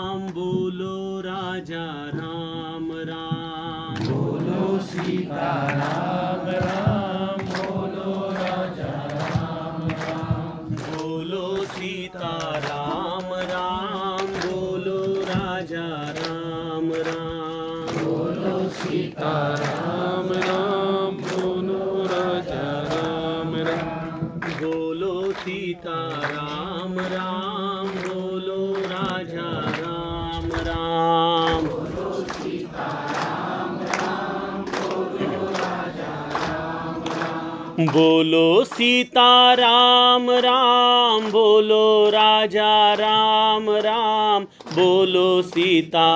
राम बोलो राजा राम राम बोलो सीता राम राम, बोलो राजा राम राम। बोलो सीता राम राम बोलो राजा राम राम बोलो सीता राम राम, बोलो राजा राम राम। बोलो सीता राम राम बोलो राजा राम राम बोलो सीता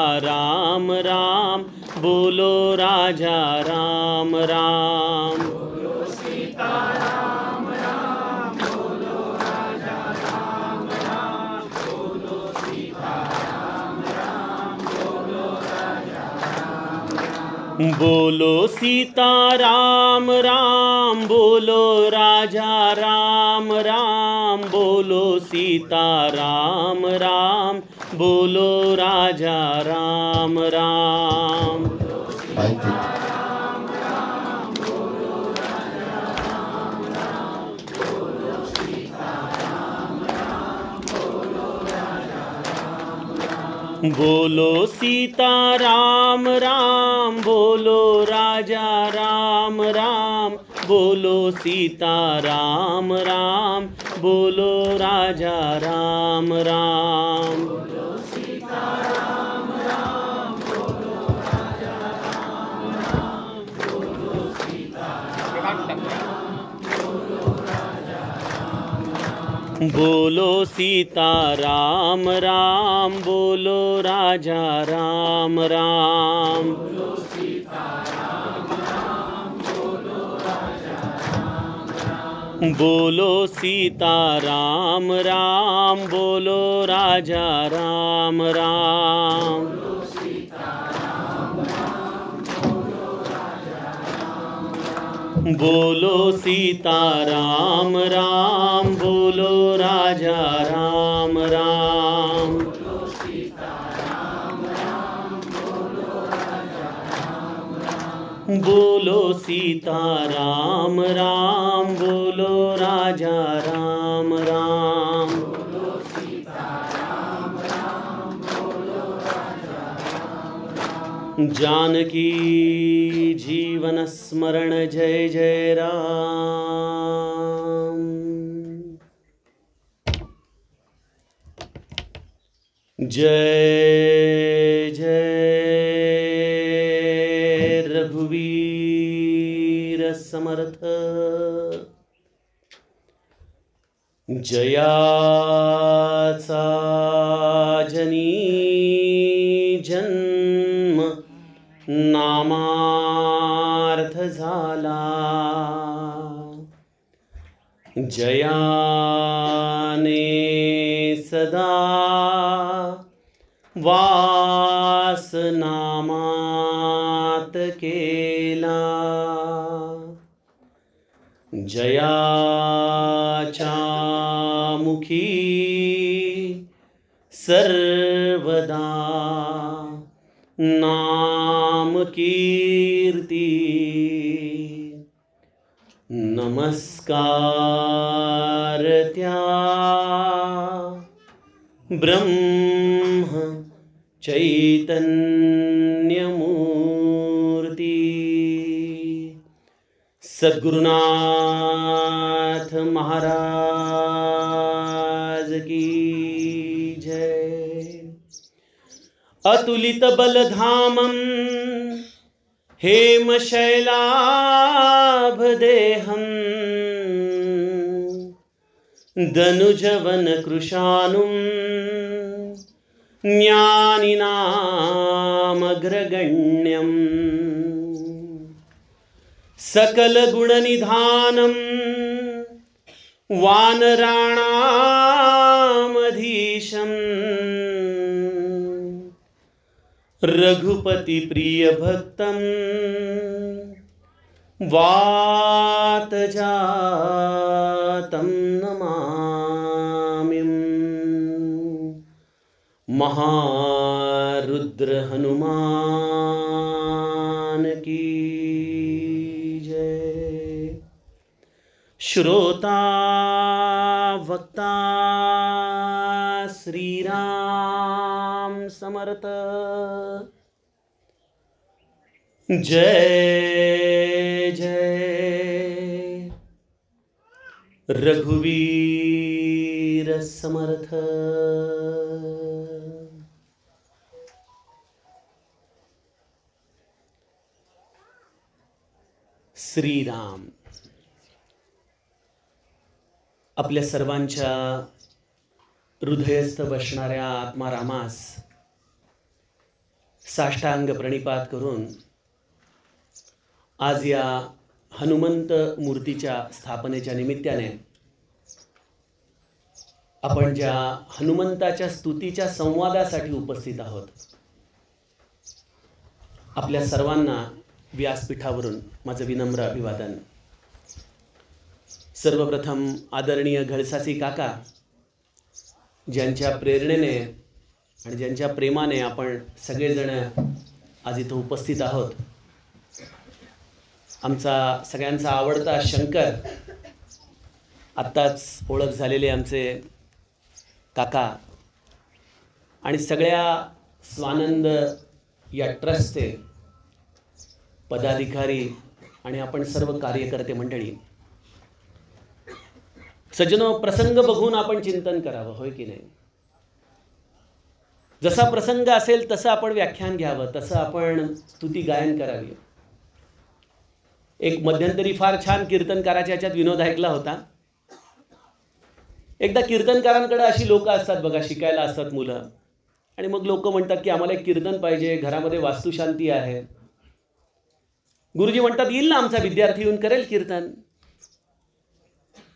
राम राम बोलो राजा राम राम बोलो सीता राम राम बोलो राजा राम राम बोलो सीता राम राम बोलो राजा राम राम बोलो सीता राम राम बोलो राजा राम राम बोलो सीता राम राम बोलो राजा राम राम बोलो सीता राम राम बोलो राजा राम राम बोलो सीता राम राम बोलो राजा राम राम बोलो सीता राम राम बोलो राजा राम राम बोलो सीता राम राम बोलो राजा राम राम बोलो सीता राम राम बोलो राजा राम राम जानकी जीवन स्मरण जय जय राम जय जय रघुवीर समर्थ जयाचा जनी जन्म नामार्थ झाला जयाने सदा वास नामात केला जयाच्या मुखी सर्वदा नाम कीर्ती नमस्कार त्या ब्रह्म चैतन्य मूर्ती सद्गुरुनाथ महाराज की जय। अतुलित बलधामं हेमशैलाभदेहं दनुजवनकृशानुं ज्ञानिनामग्रगण्यम् सकलगुणनिधानं वानराणामधीशम् रघुपतिप्रियभक्तं वातजातं नमामि। महारुद्र हनुमान की जय। श्रोता वक्ता श्री राम समर्थ। जय जय रघुवीर समर्थ। श्रीराम आपल्या सर्वांच्या हृदयस्थ बसणाऱ्या आत्मारामास साष्टांग प्रणिपात करून आज या हनुमंत मूर्तीच्या स्थापनेच्या निमित्ताने आपण ज्या हनुमंताच्या स्तुतीच्या संवादासाठी उपस्थित आहोत, आपल्या सर्वांना व्यासपीठावरून माझं विनम्र अभिवादन। सर्वप्रथम आदरणीय घळसासी काका, ज्यांच्या प्रेरणेने आणि ज्यांच्या प्रेमाने आपण सगळेजण आज इथं उपस्थित आहोत, आमचा सगळ्यांचा आवडता शंकर, आत्ताच ओळख झालेले आमचे काका आणि सगळ्या स्वानंद या ट्रस्टचे पदाधिकारी आणि आपण सर्व कार्यकर्ते मंडळी, सज्जनो, प्रसंग बघून आपण चिंतन करावं, होय की नाही? जसा प्रसंग असेल तसं आपण व्याख्यान घ्यावं, तसं आपण स्तुती गायन करावी। एक मध्यंतरी फार छान कीर्तनकाराच्या याच्यात विनोद ऐकला होता। एकदा कीर्तनकारांकडे अशी लोक असतात बघा, शिकायला असतात मुलं, आणि मग लोक म्हणतात की आम्हाला एक कीर्तन पाहिजे, घरामध्ये वास्तुशांती आहे। गुरुजी म्हणतात येईल ना आमचा विद्यार्थी, येऊन करेल कीर्तन।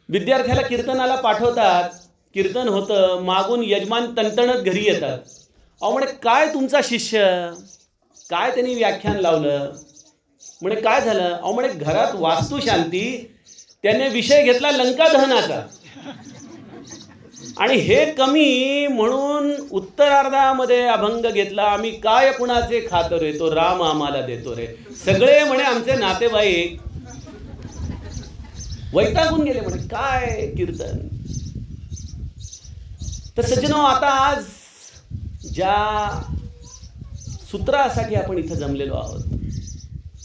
विद्यार्थ्याला कीर्तनाला पाठवतात, कीर्तन होतं, मागून यजमान तणतणत घरी येतात। अहो म्हणे काय तुमचा शिष्य, काय त्यांनी व्याख्यान लावलं? म्हणे काय झालं? अहो म्हणे घरात वास्तुशांती, त्याने विषय घेतला लंका दहनाचा, आणि हे कमी म्हणून उत्तरार्धामध्ये अभंग घेतला, आम्ही काय कुणाचे खातो रे, तो राम आम्हाला देतो रे। सगळे म्हणे आमचे नातेवाईक वैतागून गेले, म्हणे काय कीर्तन। तर सज्जनो, आता आज ज्या सूत्रासाठी आपण इथं जमलेलो आहोत,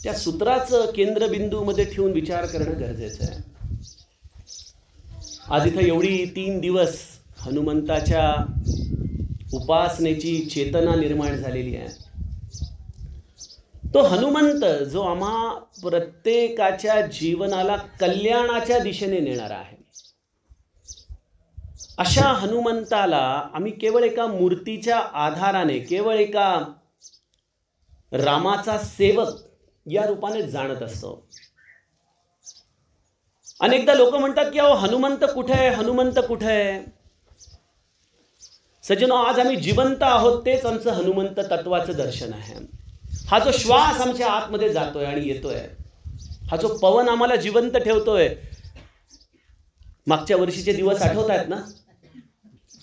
त्या सूत्राचं केंद्रबिंदूमध्ये ठेवून विचार करणं गरजेचं आहे। आज इथं एवढी 3 दिवस हनुमंताच्या उपासनेची चेतना निर्माण झालेली आहे। तो हनुमंत जो आम्हा प्रत्येकाच्या जीवनाला कल्याणाच्या दिशेने नेणारा आहे, अशा हनुमंताला आम्ही केवळ एका मूर्तीच्या आधाराने, केवळ एका रामाचा सेवक या रूपाने जाणत असतो। अनेकदा लोक म्हणतात की अहो हनुमंत कुठे आहे, हनुमंत कुठे आहे? सज्जनो, आज आम्ही जिवंत आहोत, तेच आमचं हनुमंत तत्वाचं दर्शन आहे। हा जो श्वास आमच्या आतमध्ये जातोय आणि येतोय, हा जो पवन आम्हाला जिवंत ठेवतोय। मागच्या वर्षीचे दिवस आठवत आहेत ना?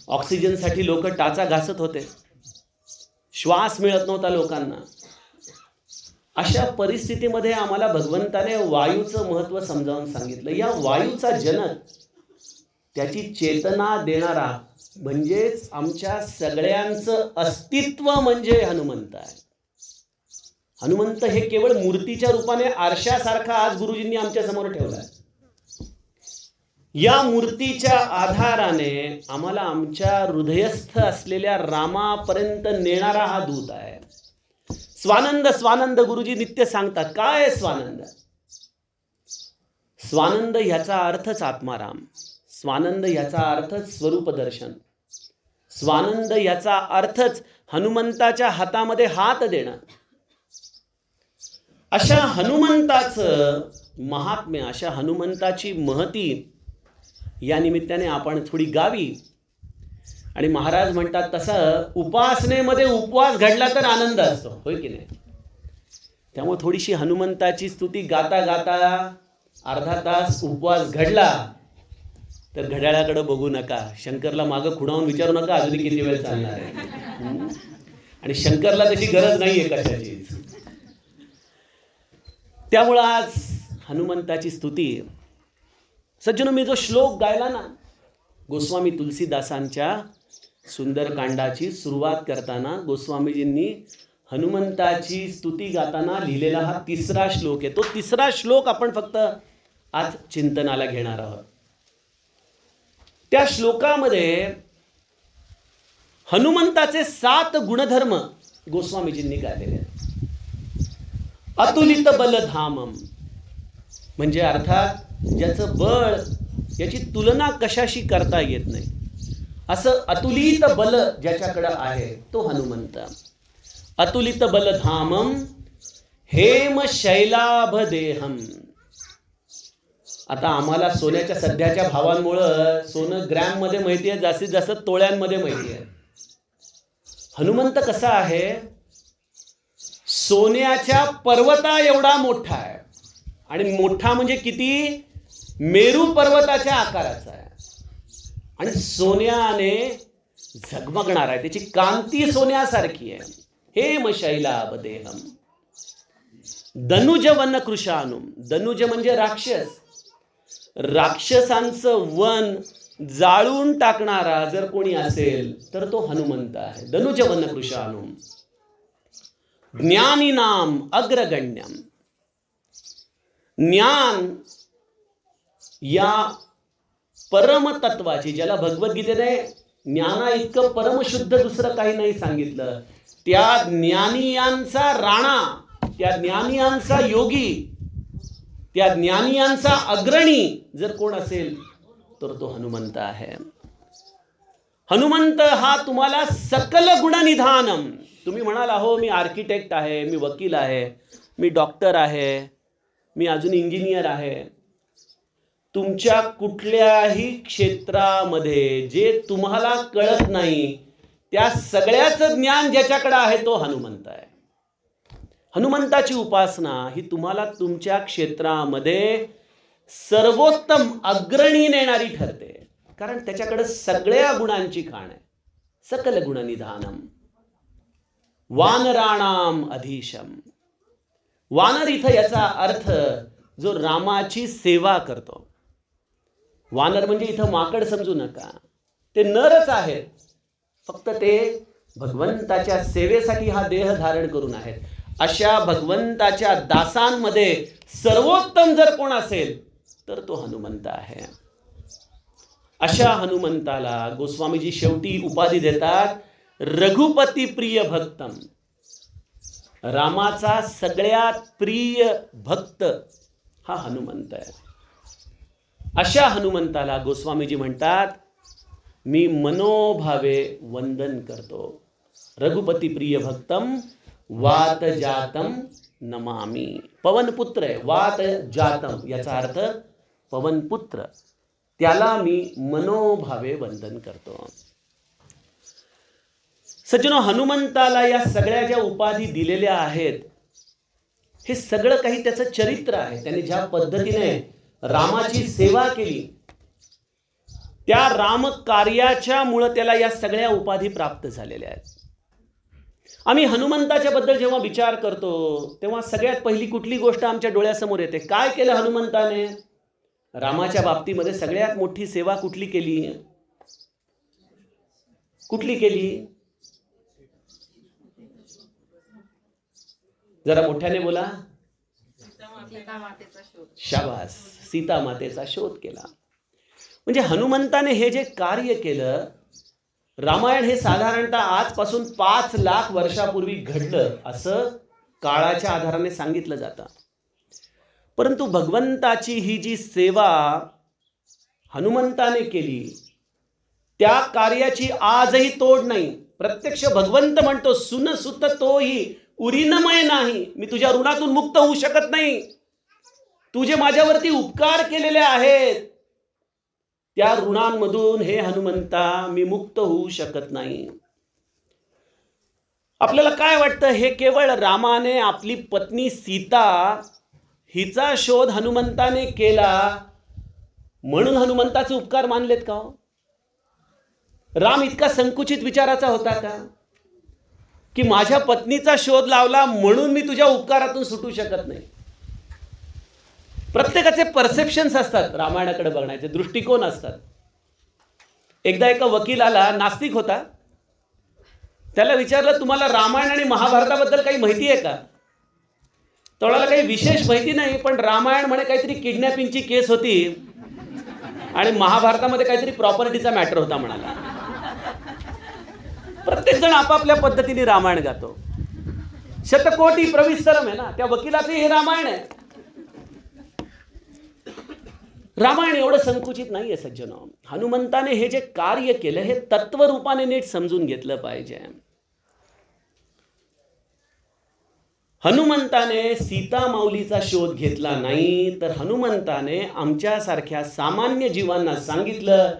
ऑक्सिजनसाठी लोक टाचा घासत होते, श्वास मिळत नव्हता लोकांना। अशा परिस्थितीमध्ये आम्हाला भगवंताने वायूचं महत्त्व समजावून सांगितलं। या वायूचा जनक, त्याची चेतना देणारा म्हणजेच आमच्या सगळ्यांचं अस्तित्व म्हणजे हनुमंत आहे। हनुमंत हे केवळ मूर्तीच्या रूपाने आरशासारखा आज गुरुजींनी आमच्या समोर ठेवलाय। या मूर्तीच्या आधाराने आम्हाला आमच्या हृदयस्थ असलेल्या रामापर्यंत नेणारा हा दूत आहे। स्वानंद स्वानंद गुरुजी नित्य सांगतात। काय स्वानंद? स्वानंद ह्याचा अर्थच आत्माराम, स्वानंद ह्याचा अर्थच स्वरूप दर्शन, स्वानंद ह्याचा अर्थच हनुमंताच्या हातामध्ये हात देणं। अशा हनुमंताचं महात्म्य, अशा हनुमंताची महती या निमित्ताने आपण थोडी गावी। आणि महाराज म्हणतात तसं उपासनेमध्ये उपवास घडला तर आनंद असतो, होय की नाही? त्यामुळे थोडीशी हनुमंताची स्तुती गाता गाता अर्धा तास उपवास घडला तर घड्याळाकडे बघू नका, शंकरला मागं खुणावून विचारू नका अजून किती वेळ चालणार आहे। आणि शंकरला तशी गरज नाहीये कशाचीच. त्यामुळं आज हनुमंताची स्तुती. सज्जनो, मी जो श्लोक गायला ना गोस्वामी तुलसीदासांच्या सुंदरकांडाची सुरुवात करताना गोस्वामीजींनी हनुमंताची स्तुती गाताना लिहिलेला हा 3रा श्लोक आहे. तो 3रा श्लोक आपण फक्त आज चिंतनाला घेणार आहोत. त्या श्लोकामध्ये हनुमंताचे 7 गुणधर्म गोस्वामीजींनी गायलेले आहेत. अतुलित बलधामम म्हणजे अर्थात ज्याचं बळ याची तुलना कशाशी करता येत नाही, असं अतुलित बल ज्याच्याकडे आहे तो हनुमंत. अतुलित बलधामम हेम शैलाभ देहम. आता आम्हाला सोन्याच्या सध्याच्या भावांमुळं सोनं ग्रॅम मध्ये माहिती आहे, जास्तीत जास्त तोळ्यांमध्ये माहिती आहे. हनुमंत कसा आहे, सोन्याच्या पर्वता एवढा मोठा आहे. आणि मोठा म्हणजे किती, मेरू पर्वताच्या आकाराचा आहे. आणि सोन्याने झगमगणार आहे, त्याची कांती सोन्यासारखी आहे. हेम शैलाभ देहम. दनुज वन कृशानुम. दनुज म्हणजे राक्षस. राक्षसांचं वन जाळून टाकणारा जर कोणी असेल तर तो हनुमंत आहे. दनुज वन कृशानुम. ज्ञानीनाम अग्रगण्यम. ज्ञान या परमतत्वाची, ज्याला भगवद्गीतेने ज्ञाना इतकं परमशुद्ध दुसरं काही नाही सांगितलं, त्या ज्ञानियांचा राणा, त्या ज्ञानियांचा योगी, त्या ज्ञानियांचा अग्रणी जर कोण असेल तर तो हनुमंत आहे. हनुमंत हा तुम्हाला सकल गुणनिधानम. तुम्ही म्हणाल अहो मी आर्किटेक्ट आहे, मी वकील आहे, मी डॉक्टर आहे, मी अजून इंजिनियर आहे. तुमच्या कुठल्याही क्षेत्रामध्ये जे तुम्हाला कळत नाही त्या सगळ्याचं ज्ञान ज्याच्याकडे आहे तो हनुमंत आहे. हनुमंताची उपासना ही तुम्हाला तुमच्या क्षेत्रामध्ये सर्वोत्तम अग्रणी नेणारी ठरते, कारण त्याच्याकडे सगळ्या गुणांची खाण आहे. सकल गुणनिधानम. वानराणाम अधीशम. वानर इथं याचा अर्थ जो रामाची सेवा करतो. वानर म्हणजे इथं माकड समजू नका, ते नरच आहेत, फक्त ते भगवंताच्या सेवेसाठी हा देह धारण करून आहेत. अशा भगवंताच्या दासांमध्ये सर्वोत्तम जर कोण असेल तर तो हनुमंत आहे. अशा हनुमंताला गोस्वामीजी शेवटी उपाधी देतात रघुपती प्रिय भक्तम. रामाचा सगळ्यात प्रिय भक्त हा हनुमंत आहे. अशा हनुमंताला गोस्वामीजी म्हणतात मी मनोभावे वंदन करतो. रघुपती प्रिय भक्तम वात जातम नमामि. पवनपुत्र आहे, वात जातम याचा अर्थ पवनपुत्र, त्याला मी मनोभावे वंदन करतो. सज्जनो, हनुमंताला या सगळ्या ज्या उपाधी दिलेल्या आहेत हे सगळं काही त्याचं चरित्र आहे. त्याने ज्या पद्धतीने रामाची सेवा केली त्या राम कार्याच्या मुळे त्याला या सगळ्या उपाधी प्राप्त झालेल्या आहेत. आम्ही हनुमंताच्या बद्दल जेव्हा विचार करतो तेव्हा सगळ्यात पहिली कुठली गोष्ट आमच्या डोळ्यासमोर येते? काय केलं हनुमंताने? रामाच्या बाबतीमध्ये सगळ्यात मोठी सेवा कुठली केली? कुठली केली? जरा मोठ्याने बोला. शाबास, सीता मातेचा शोध केला. म्हणजे हनुमंताने हे जे कार्य केलं, रामायण हे साधारणतः आजपासून 5 लाख वर्षापूर्वी घडलं असं काळाच्या आधाराने सांगितलं जातं. परंतु भगवंताची ही जी सेवा हनुमंताने केली त्या कार्याची आजही तोड नाही. प्रत्यक्ष भगवंत म्हणतो सुन सुत तोही उरीनमय नाही. मी तुझ्या ऋणातून मुक्त होऊ शकत नाही. तुझे माझ्यावरती उपकार केलेले आहेत त्या ऋणांमधून हे हनुमंता मी मुक्त होऊ शकत नाही. आपल्याला काय वाटतं? हे केवळ रामाने आपली पत्नी सीता हिचा शोध हनुमंताने केला म्हणून हनुमंताचे उपकार मानलेत का हो? राम इतका संकुचित विचाराचा होता का? की माझ्या पत्नीचा शोध लावला म्हणून मी तुझ्या उपकारातून सुटू शकत नाही. प्रत्येकाचे परसेप्शन्स असतात, रामायणाकडे बघण्याचे दृष्टिकोन असतात. एकदा एका वकिलाला, नास्तिक होता, त्याला विचारलं तुम्हाला रामायण आणि महाभारताबद्दल काही माहिती आहे का? तोडाला काही विशेष माहिती नाही, पण रामायण म्हणे काहीतरी किडनॅपिंगची केस होती आणि महाभारतामध्ये काहीतरी प्रॉपर्टीचा मॅटर होता म्हणाला. प्रत्येक जण आपापल्या पद्धतीने रामायण गातो. शतकोटी प्रविस्तरम आहे ना, त्या वकिलाचे हे रामायण आहे. रामायण एवढं संकुचित नाहीये सज्जनो. हनुमंताने हे जे कार्य केलं हे तत्वरूपाने नीट समजून घेतलं पाहिजे. हनुमंताने सीता माऊलीचा शोध घेतला नाही, तर हनुमंताने आमच्यासारख्या सामान्य जीवांना सांगितलं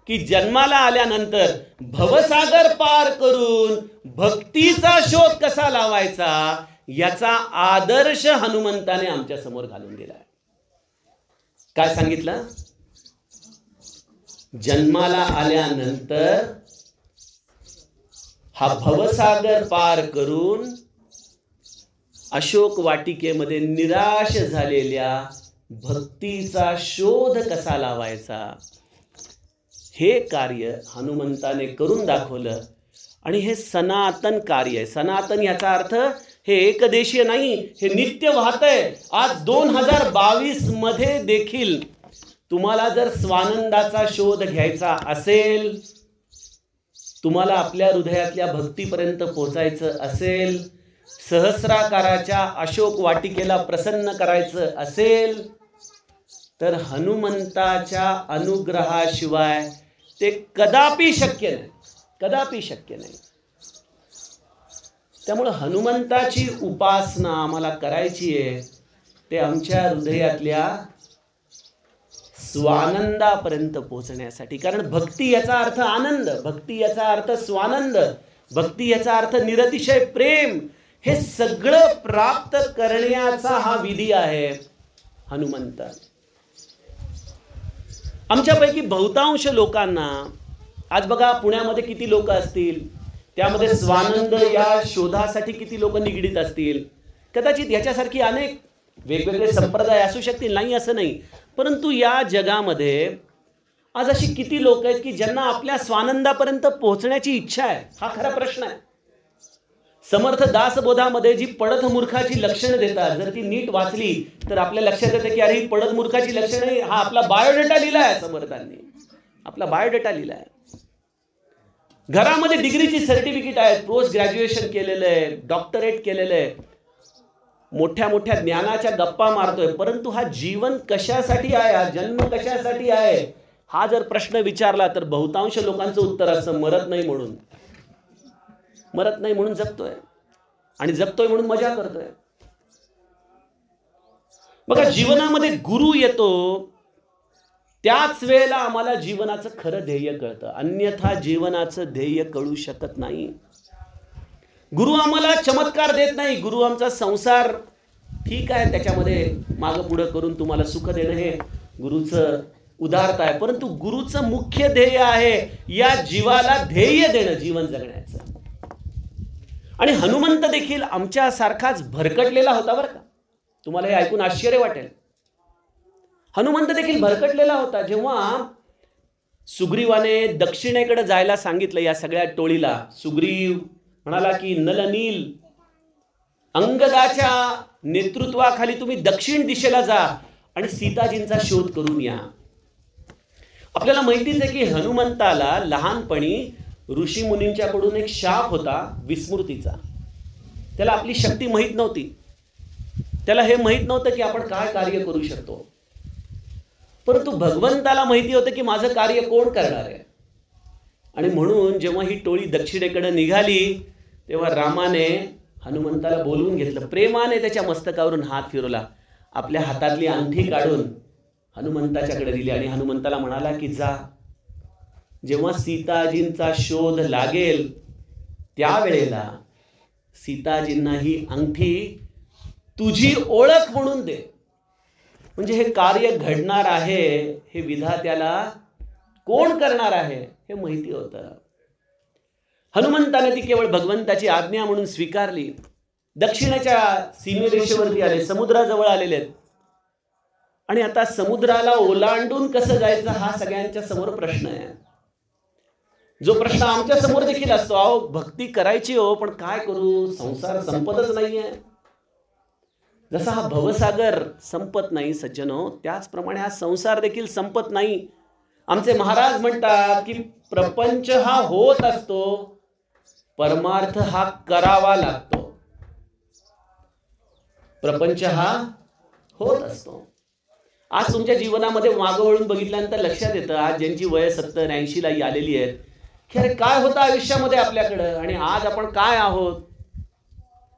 की जन्माला आल्यानंतर भवसागर पार करून भक्तीचा शोध कसा लावायचा याचा आदर्श हनुमंताने आमच्या समोर घालून दिला. काय सांगितलं? जन्माला आल्यानंतर हा भवसागर पार करून अशोक वाटिकेमध्ये निराश झालेल्या भक्तीचा शोध कसा लावायचा हे कार्य हनुमंताने करून दाखवलं. आणि हे सनातन कार्य आहे. सनातन याचा अर्थ हे एकदेशीय नाही, हे नित्य वाहतंय. आज 2022 मध्ये देखील तुम्हाला जर स्वानंदाचा शोध घ्यायचा असेल, तुम्हाला आपल्या हृदयातल्या भक्तीपर्यंत पोहोचायचं असेल, सहस्राकाराच्या अशोक वाटिकेला प्रसन्न करायचं असेल, तर हनुमंताच्या अनुग्रहाशिवाय ते कदापि शक्य नाही, कदापि शक्य नाही. त्यामुळे हनुमंताची उपासना आम्हाला करायची आहे ते आमच्या हृदयातल्या स्वानंदापर्यंत पोहोचण्यासाठी. कारण भक्ती याचा अर्थ आनंद, भक्ती याचा अर्थ स्वानंद, भक्ती याचा अर्थ निरतिशय प्रेम. हे सगळं प्राप्त करण्याचा हा विधी आहे हनुमंत. आमच्यापैकी बहुतांश लोकांना आज बघा, पुण्यामध्ये किती लोक असतील, त्यामध्ये स्वानंद या शोधासाठी किती लोक निगडीत असतील. कदाचित याच्यासारखी अनेक वेगवेगळे संप्रदाय असू शकतील, नाही असं नाही, परंतु या जगामध्ये आज अशी किती लोक आहेत की ज्यांना आपल्या स्वानंदापर्यंत पोहोचण्याची इच्छा आहे. हा खरा प्रश्न आहे. समर्थ दासबोधामध्ये जी पडत मूर्खाची लक्षणं देतात, जर ती नीट वाचली तर आपल्या लक्षात येते की अरे ही पडत मूर्खाची लक्षणं, हा आपला बायोडेटा लिहिला आहे समर्थांनी, आपला बायोडेटा लिहिला आहे. घरामध्ये डिग्रीची सर्टिफिकेट आहे, पोस्ट ग्रॅज्युएशन केलेलं आहे, डॉक्टरेट केलेलं आहे, मोठ्या मोठ्या ज्ञानाच्या गप्पा मारतोय, परंतु हा जीवन कशासाठी आहे, हा जन्म कशासाठी आहे, हा जर प्रश्न विचारला तर बहुतांश लोकांचं उत्तर असं मरत नाही म्हणून. मरत नाही म्हणून जगतोय, आणि जगतोय म्हणून मजा करतोय. बघा, जीवनामध्ये गुरु येतो त्याच वेळेला आम्हाला जीवनाचं खरं ध्येय कळतं, अन्यथा जीवनाचं ध्येय कळू शकत नाही. गुरु आम्हाला चमत्कार देत नाही. गुरु आमचा संसार ठीक आहे, त्याच्यामध्ये मागं पुढं करून तुम्हाला सुख देणं हे गुरुचं उदारता आहे, परंतु गुरुचं मुख्य ध्येय आहे या जीवाला ध्येय देणं, जीवन जगण्याचं. आणि हनुमंत देखील आमच्यासारखाच भरकटलेला होता बरं का. तुम्हाला हे ऐकून आश्चर्य वाटेल. हनुमंत देखील भरकटलेला होता. जेव्हा सुग्रीवाने दक्षिणेकडे जायला सांगितलं या सगळ्या टोळीला, सुग्रीव म्हणाला की नलनील अंगदाच्या नेतृत्वाखाली तुम्ही दक्षिण दिशेला जा आणि सीताजींचा शोध करून या. आपल्याला माहितीच आहे की हनुमंताला लहानपणी ऋषी मुनींच्याकडून एक शाप होता विस्मृतीचा. त्याला आपली शक्ती माहीत नव्हती, त्याला हे माहीत नव्हतं की आपण काय कार्य करू शकतो, परंतु भगवंताला माहिती होतं की माझं कार्य कोण करणार आहे. आणि म्हणून जेव्हा ही टोळी दक्षिणेकडे निघाली तेव्हा रामाने हनुमंताला बोलवून घेतलं, प्रेमाने त्याच्या मस्तकावरून हात फिरवला, आपल्या हातातली अंगठी काढून हनुमंताच्याकडे दिली आणि हनुमंताला म्हणाला की जा, जेव्हा सीताजींचा शोध लागेल त्यावेळेला सीताजींना ही अंगठी तुझी ओळख म्हणून दे. म्हणजे हे कार्य घडणार आहे हे विधात्याला कोण करणार आहे हे माहिती होतं. हनुमंताने ती केवळ भगवंताची आज्ञा म्हणून स्वीकारली. दक्षिणेच्या सीमेरेषेवरती आले, समुद्राजवळ आलेले आहेत. आणि आता समुद्राला ओलांडून कसं जायचं हा सगळ्यांच्या समोर प्रश्न आहे. जो प्रश्न आमच्या समोर देखील असतो, अहो भक्ती करायची हो, पण काय करू, संसार संपतच नाहीये. जसा हा भवसागर संपत नाही सज्जनो, त्याचप्रमाणे हा संसार देखील संपत नाही. आमचे महाराज म्हणतात की प्रपंच हा होत असतो, परमार्थ हा करावा लागतो. प्रपंच हा होत असतो. आज तुमच्या जीवनामध्ये मागं वळून बघितल्यानंतर लक्षात येतं, आज ज्यांची वय 70-80 ला आलेली आहेत, की अरे काय होतं आयुष्यामध्ये आपल्याकडं आणि आज आपण काय आहोत,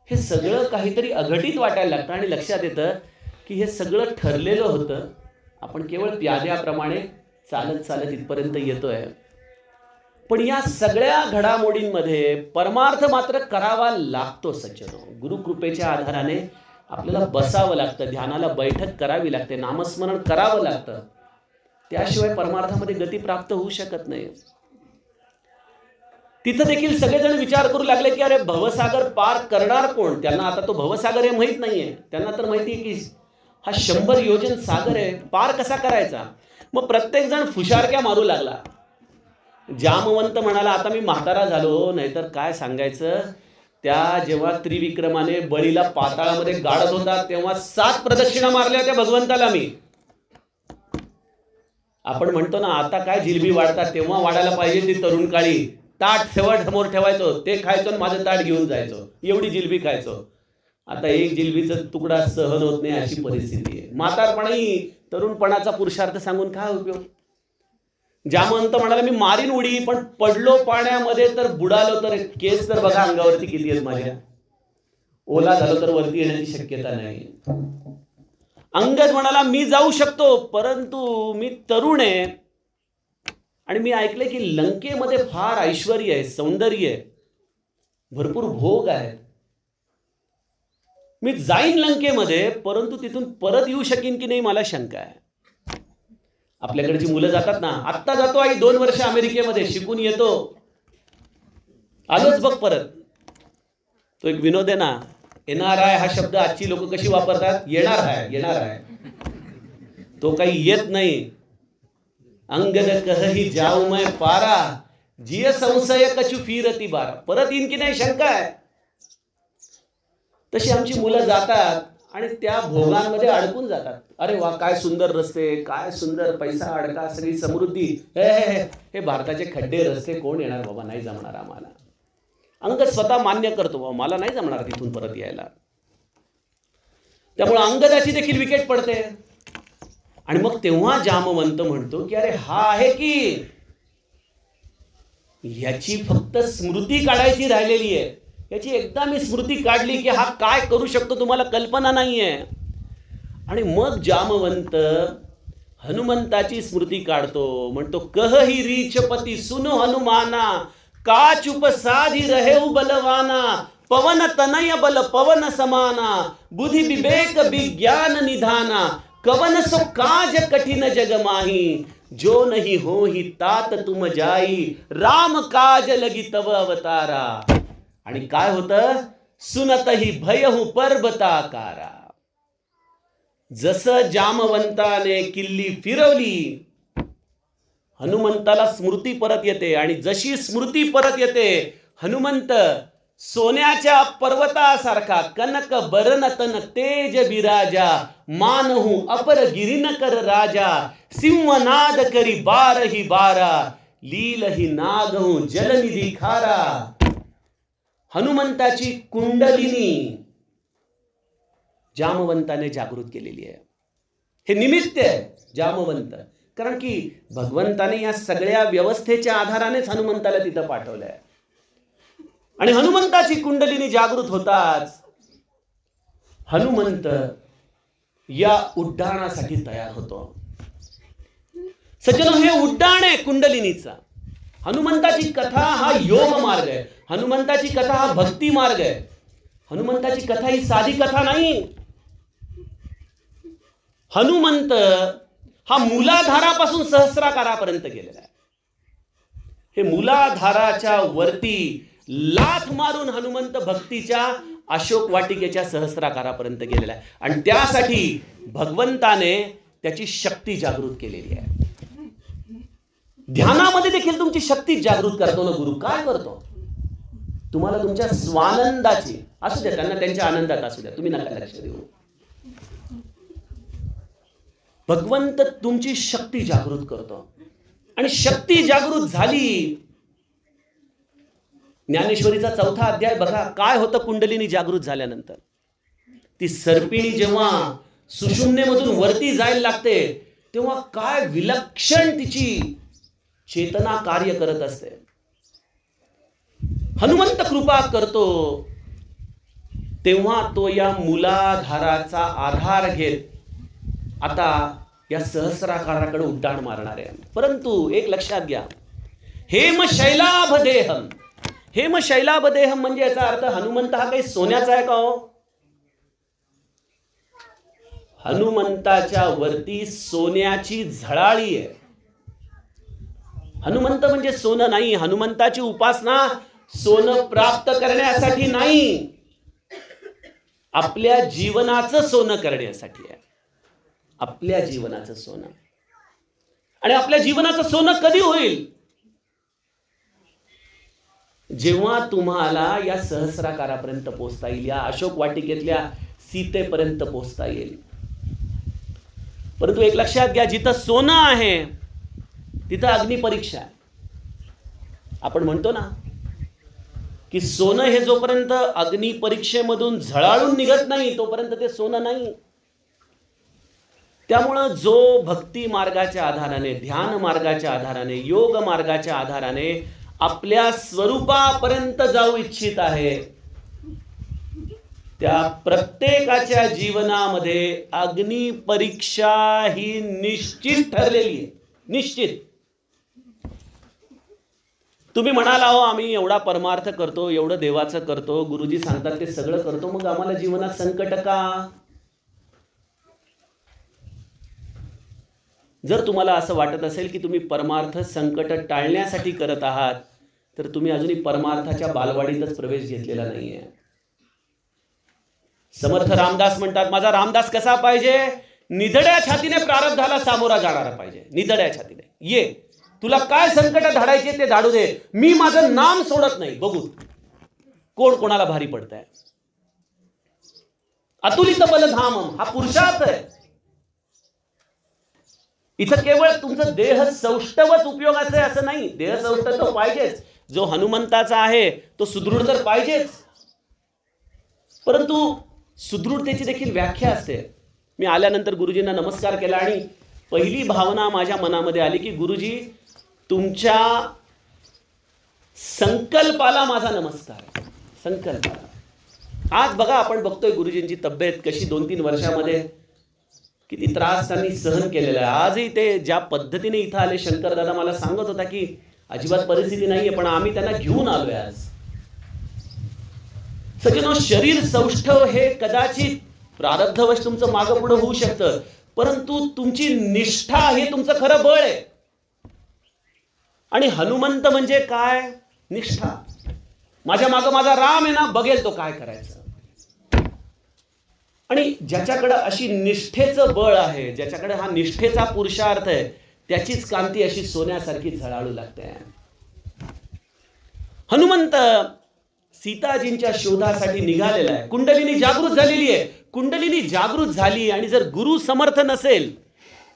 हे सगळं काहीतरी अघटित वाटायला लागतं. आणि लक्षात येतं की हे सगळं ठरलेलं होतं, आपण केवळ प्याद्याप्रमाणे चालत चालत इथपर्यंत येतोय. पण या सगळ्या घडामोडींमध्ये परमार्थ मात्र करावा लागतो सज्जनो. गुरुकृपेच्या आधाराने आपल्याला बसावं लागतं, ध्यानाला बैठक करावी लागते, नामस्मरण करावं लागतं. त्याशिवाय परमार्थामध्ये गती प्राप्त होऊ शकत नाही. तिथं देखील सगळेजण विचार करू लागले की अरे भवसागर पार करणार कोण. त्यांना आता तो भवसागर हे माहीत नाहीये. त्यांना तर माहिती आहे की हा 100 योजन सागर आहे, पार कसा करायचा. मग प्रत्येक जण फुशारक्या मारू लागला. जामवंत म्हणाला, आता मी म्हातारा झालो, नाहीतर काय सांगायचं. त्या जेव्हा त्रिविक्रमाने बळीला पाताळामध्ये गाडत होता तेव्हा 7 प्रदक्षिणा मारल्या होत्या भगवंताला मी. आपण म्हणतो ना, आता काय जिलबी वाढतात, तेव्हा वाढायला पाहिजे ती तरुण काळी. ताट समोर ठेवायचो, ते खायचो आणि माझं ताट घेऊन जायचो, एवढी जिलबी खायचो. आता एक जिलबीचा तुकडा सहन होत नाही अशी परिस्थिती आहे. म्हातारपणी तरुणपणाचा पुरुषार्थ सांगून काय उपयोग. जामवंत म्हणाला, मी मारीन उडी, पण पडलो पाण्यामध्ये तर बुडालो तर केस तर बघा अंगावरती किती आहेत माझ्या. ओला झालो तर वरती येण्याची शक्यता नाही. अंगद म्हणाला, मी जाऊ शकतो, परंतु मी तरुण आहे आणि मी ऐकले की लंकेमध्ये फार ऐश्वर्य आहे, सौंदर्य आहे, भरपूर भोग आहेत. मी जाईन लंकेमध्ये, परंतु तिथून परत येऊ शकीन की नाही मला शंका आहे. आपल्याकडे जी मुलं जातात ना, आत्ता जातो आई 2 वर्ष अमेरिकेमध्ये शिकून येतो, आलोच बघ परत. तो एक विनोद आहे ना, येणार आहे हा शब्द आजची लोक कशी वापरतात, येणार आहे. तो काही येत नाही. अंगद कहही जाऊ मैं पारा, जिय संशय कछु फिरती बारा. परत येईन की नाही शंका आहे. तशी आमची मुलं जातात आणि त्या भोगांमध्ये अडकून जातात. अरे वा, काय सुंदर रस्ते, काय सुंदर पैसा अडका, सगळी समृद्धी. हे भारताचे खड्डे रस्ते, कोण येणार बाबा, नाही जमणार आम्हाला. अंगद स्वतः मान्य करतो, बाबा मला नाही जमणार तिथून परत यायला. त्यामुळे अंगदाची देखील विकेट पडते. आणि मग तेव्हा जामवंत म्हणतो की अरे हा आहे की याची फक्त स्मृती काढायची राहिलेली आहे. याची एकदा मी स्मृती काढली की हा काय करू शकतो तुम्हाला कल्पना नाहीये. आणि मग जामवंत हनुमंताची स्मृती काढतो. म्हणतो, कह ही रीचपती सुनो हनुमाना, का चुप साधी रहेऊ बलवाना, पवन तनय बल पवन समाना, बुद्धि विवेक विज्ञान निधाना, कवन सो काज कठिन जग माही, जो नहीं हो ही तात तुम जाई, राम काज लगी तव अवतारा. आणि काय होतं, सुनत ही भयहु पर्वताकारा. जसं जामवंताने किल्ली फिरवली, हनुमंताला स्मृती परत येते. आणि जशी स्मृती परत येते, हनुमंत सोन्याच्या पर्वतासारखा कनक बरनतन तेज विराजा, मानहु अपर गिरिन कर राजा, सिंहनाद करी बारही बारा, लीलही नागहु जलनिधी खारा. हनुमंताची कुंडलिनी जामवंताने जागृत केलेली आहे. हे निमित्त आहे जामवंत, कारण की भगवंताने या सगळ्या व्यवस्थेच्या आधारानेच हनुमंताला तिथं पाठवलंय. आणि हनुमंताची कुंडलिनी जागृत होताच हनुमंत या उड्डाणासाठी तयार होतो. सज्जनो, हे उड्डाण आहे कुंडलिनीचा. हनुमंताची कथा हा योग मार्ग आहे. हनुमंताची कथा हा भक्ती मार्ग आहे. हनुमंताची कथा ही साधी कथा नाही. हनुमंत हा मूलाधारापासून सहस्राकारापर्यंत गेलेला आहे. हे मूलाधाराच्या वरती लाथ मारून हनुमंत भक्तीच्या अशोक वाटिकेच्या सहस्राकारापर्यंत गेलेला आहे. आणि त्यासाठी भगवंताने त्याची शक्ती जागृत केलेली आहे. ध्यानामध्ये देखील तुमची शक्ती जागृत करतो ना गुरु. काय करतो? तुम्हाला तुमच्या स्वानंदाची असू द्या, त्यांना त्यांच्या आनंदात असू द्या, तुम्ही नका लक्ष देऊ. भगवंत तुमची शक्ती जागृत करतो. आणि शक्ती जागृत झाली. ज्ञानेश्वरीचा 4था अध्याय बघा, काय होतं कुंडलिनी जागृत झाल्यानंतर. ती सर्पिणी जेव्हा सुषुम्नेमधून वरती जायला लागते तेव्हा काय विलक्षण तिची चेतना कार्य करत असते. हनुमंत कृपा करतो तेव्हा तो या मूलाधाराचा आधार घेत आता या सहस्राकाराकडे उड्डाण मारणार आहे. परंतु एक लक्षात घ्या, हेम शैलाभदेहम. हेम शैलाभदेहम म्हणजे याचा अर्थ हनुमंत हा काही सोन्याचा आहे का हो? हनुमंताच्या वरती सोन्याची झळाळी आहे. हनुमंत म्हणजे सोनं नाही. हनुमंताची उपासना सोनं प्राप्त करण्यासाठी नाही, आपल्या जीवनाचं सोनं करण्यासाठी आहे. आपल्या जीवनाचं सोनं. आणि आपल्या जीवनाचं सोनं कधी होईल? जेव्हा तुम्हाला या सहस्राकारापर्यंत पोहोचता येईल, या अशोक वाटिकेतल्या सीतेपर्यंत पोहोचता येईल. परंतु एक लक्षात घ्या, जिथं सोनं आहे तिथं अग्निपरीक्षा आहे. आपण म्हणतो ना की सोनं हे जोपर्यंत अग्निपरीक्षेमधून झळाळून निघत नाही तोपर्यंत ते सोनं नाही. त्यामुळं जो भक्ती मार्गाच्या आधाराने, ध्यान मार्गाच्या आधाराने, योग मार्गाच्या आधाराने आपल्या स्वरूपापर्यंत जाऊ इच्छित आहे, त्या प्रत्येकाच्या जीवनामध्ये अग्निपरीक्षा ही निश्चित ठरलेली आहे. निश्चित. तुम्ही म्हणाला हो आम्ही एवढा परमार्थ करतो, एवढं देवाचं करतो, गुरुजी सांगतात ते सगळं करतो, मग आम्हाला जीवनात संकट का? जर तुम्हाला असं वाटत असेल की तुम्ही परमार्थ संकट टाळण्यासाठी करत आहात तर तुम्ही अजूनही परमार्थाच्या बालवाडीतच प्रवेश घेतलेला नाहीये. समर्थ रामदास म्हणतात, माझा रामदास कसा पाहिजे? निधड्या छातीने प्रारब्धाला सामोरा जाणारा पाहिजे. निधड्या छातीने ये, तुला काय संकट धाडायचे ते धाडू दे, मी माझं नाम सोडत नाही. बघू कोण कोणाला भारी पडतंय. अतुलित बलधामम हा पुरुषार्थ आहे. इथं केवळ तुमचं देह सौष्ठवच उपयोगाचं आहे असं नाही. देह सौष्ठ तो पाहिजेच. जो हनुमंताचा आहे तो सुदृढ तर पाहिजेच. परंतु सुदृढतेची देखील व्याख्या असते. मी आल्यानंतर गुरुजींना नमस्कार केला आणि पहिली भावना माझ्या मनामध्ये आली की गुरुजी तुमच्या संकल्पाला माझा नमस्कार. संकल्पाला. आज बघा आपण बघतोय गुरुजींची तब्येत कशी 2-3 वर्षामध्ये किती त्रास त्यांनी सहन केलेला आहे. आजही ते ज्या पद्धतीने इथं आले, शंकर दादा मला सांगत होता की अजिबात परिस्थिती नाहीये पण आम्ही त्यांना घेऊन आलोय आज. सज्जनो, शरीर सौष्ठव हे कदाचित प्रारब्धवश तुमचं मागं पुढं होऊ शकतं, परंतु तुमची निष्ठा हे तुमचं खरं बळ आहे. आणि हनुमंत म्हणजे काय? निष्ठा. माझ्या मागं माझा राम आहे ना, बघेल तो काय करायचं. आणि ज्याच्याकडे अशी निष्ठेचं बळ आहे, ज्याच्याकडे हा निष्ठेचा पुरुषार्थ आहे, त्याचीच कांती अशी सोन्यासारखी झळाळू लागते. हनुमंत सीताजींच्या शोधासाठी निघालेला आहे. कुंडलिनी जागृत झालेली आहे. कुंडलिनी जागृत झाली आणि जर गुरु समर्थ नसेल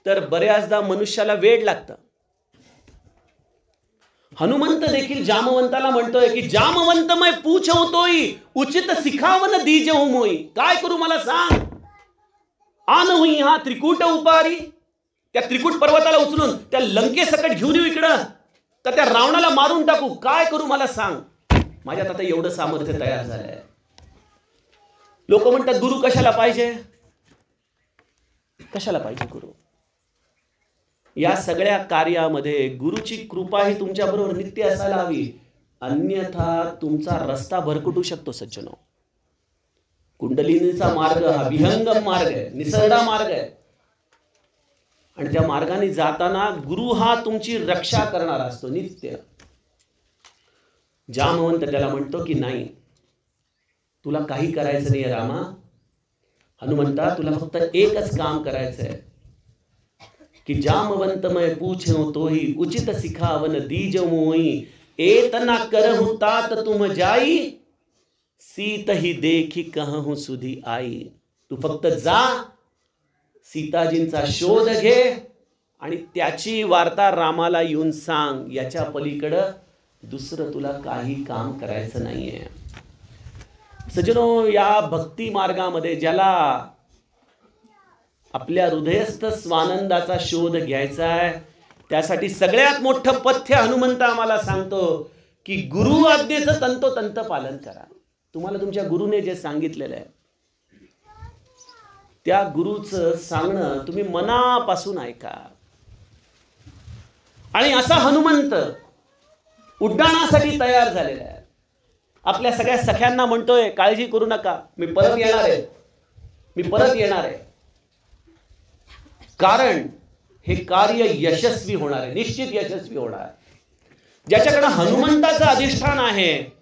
तर बऱ्याचदा मनुष्याला वेड लागतं. हनुमंत देखील जामवंताला म्हणतोय की जामवंत मैं पूछवतोय उचित सिखावन दीजहु मोई. काय करू मला सांग. आणहु हा त्रिकूट उपारी. त्या त्रिकूट पर्वताला उचलून त्या लंकेसकट घेऊन येऊ इकडं तर त्या रावणाला मारून टाकू. काय करू मला सांग. माझ्यात आता एवढं सामर्थ्य तयार झालंय. लोक म्हणतात गुरु कशाला पाहिजे. कशाला पाहिजे गुरु. या सगळ्या कार्यामध्ये गुरुची कृपा ही तुमच्या बरोबर नित्य असायला हवी, अन्यथा तुमचा रस्ता भरकटू शकतो. सज्जनो, कुंडलिनीचा मार्ग हा विहंगम मार्ग आहे, निसरडा मार्ग आहे. आणि त्या मार्गाने जाताना गुरु हा तुमची रक्षा करणारा असतो नित्य. जामवंत त्याला म्हणतो की नाही, तुला काही करायचं नाही रामा. हनुमंता, तुला फक्त एकच काम करायचंय की जामवंत मैं पूछूं तो ही उचित सिखावन दीज मोई, एत ना करहूं तात तुम जाई, सीत ही देखी कहूं सुधी आई. तू फक्त जा, सीताजींचा शोध घे आणि त्याची वार्ता रामाला येऊन सांग. याच्या पलीकडं दुसरं तुला काही काम करायचं नाहीये. सज्जनो, या भक्ती मार्गामध्ये ज्याला आपल्या हृदयस्थ स्वानंदाचा शोध घ्यायचा आहे, त्यासाठी सगळ्यात मोठं पथ्य हनुमंत आम्हाला सांगतो की गुरु आज्ञेचं तंतोतंत पालन करा. तुम्हाला तुमच्या गुरुने जे सांगितलेलं आहे त्या गुरुचं सांगणं तुम्ही मनापासून ऐका. आणि असा हनुमंत उड्डाणासाठी तयार झालेला आहे. आपल्या सगळ्या सख्यांना म्हणतोय, काळजी करू नका, मी परत येणार आहे, मी परत येणार आहे. कारण हे कार्य यशस्वी होणार आहे, निश्चित यशस्वी होणार आहे. ज्याच्याकडे हनुमंताचं अधिष्ठान आहे,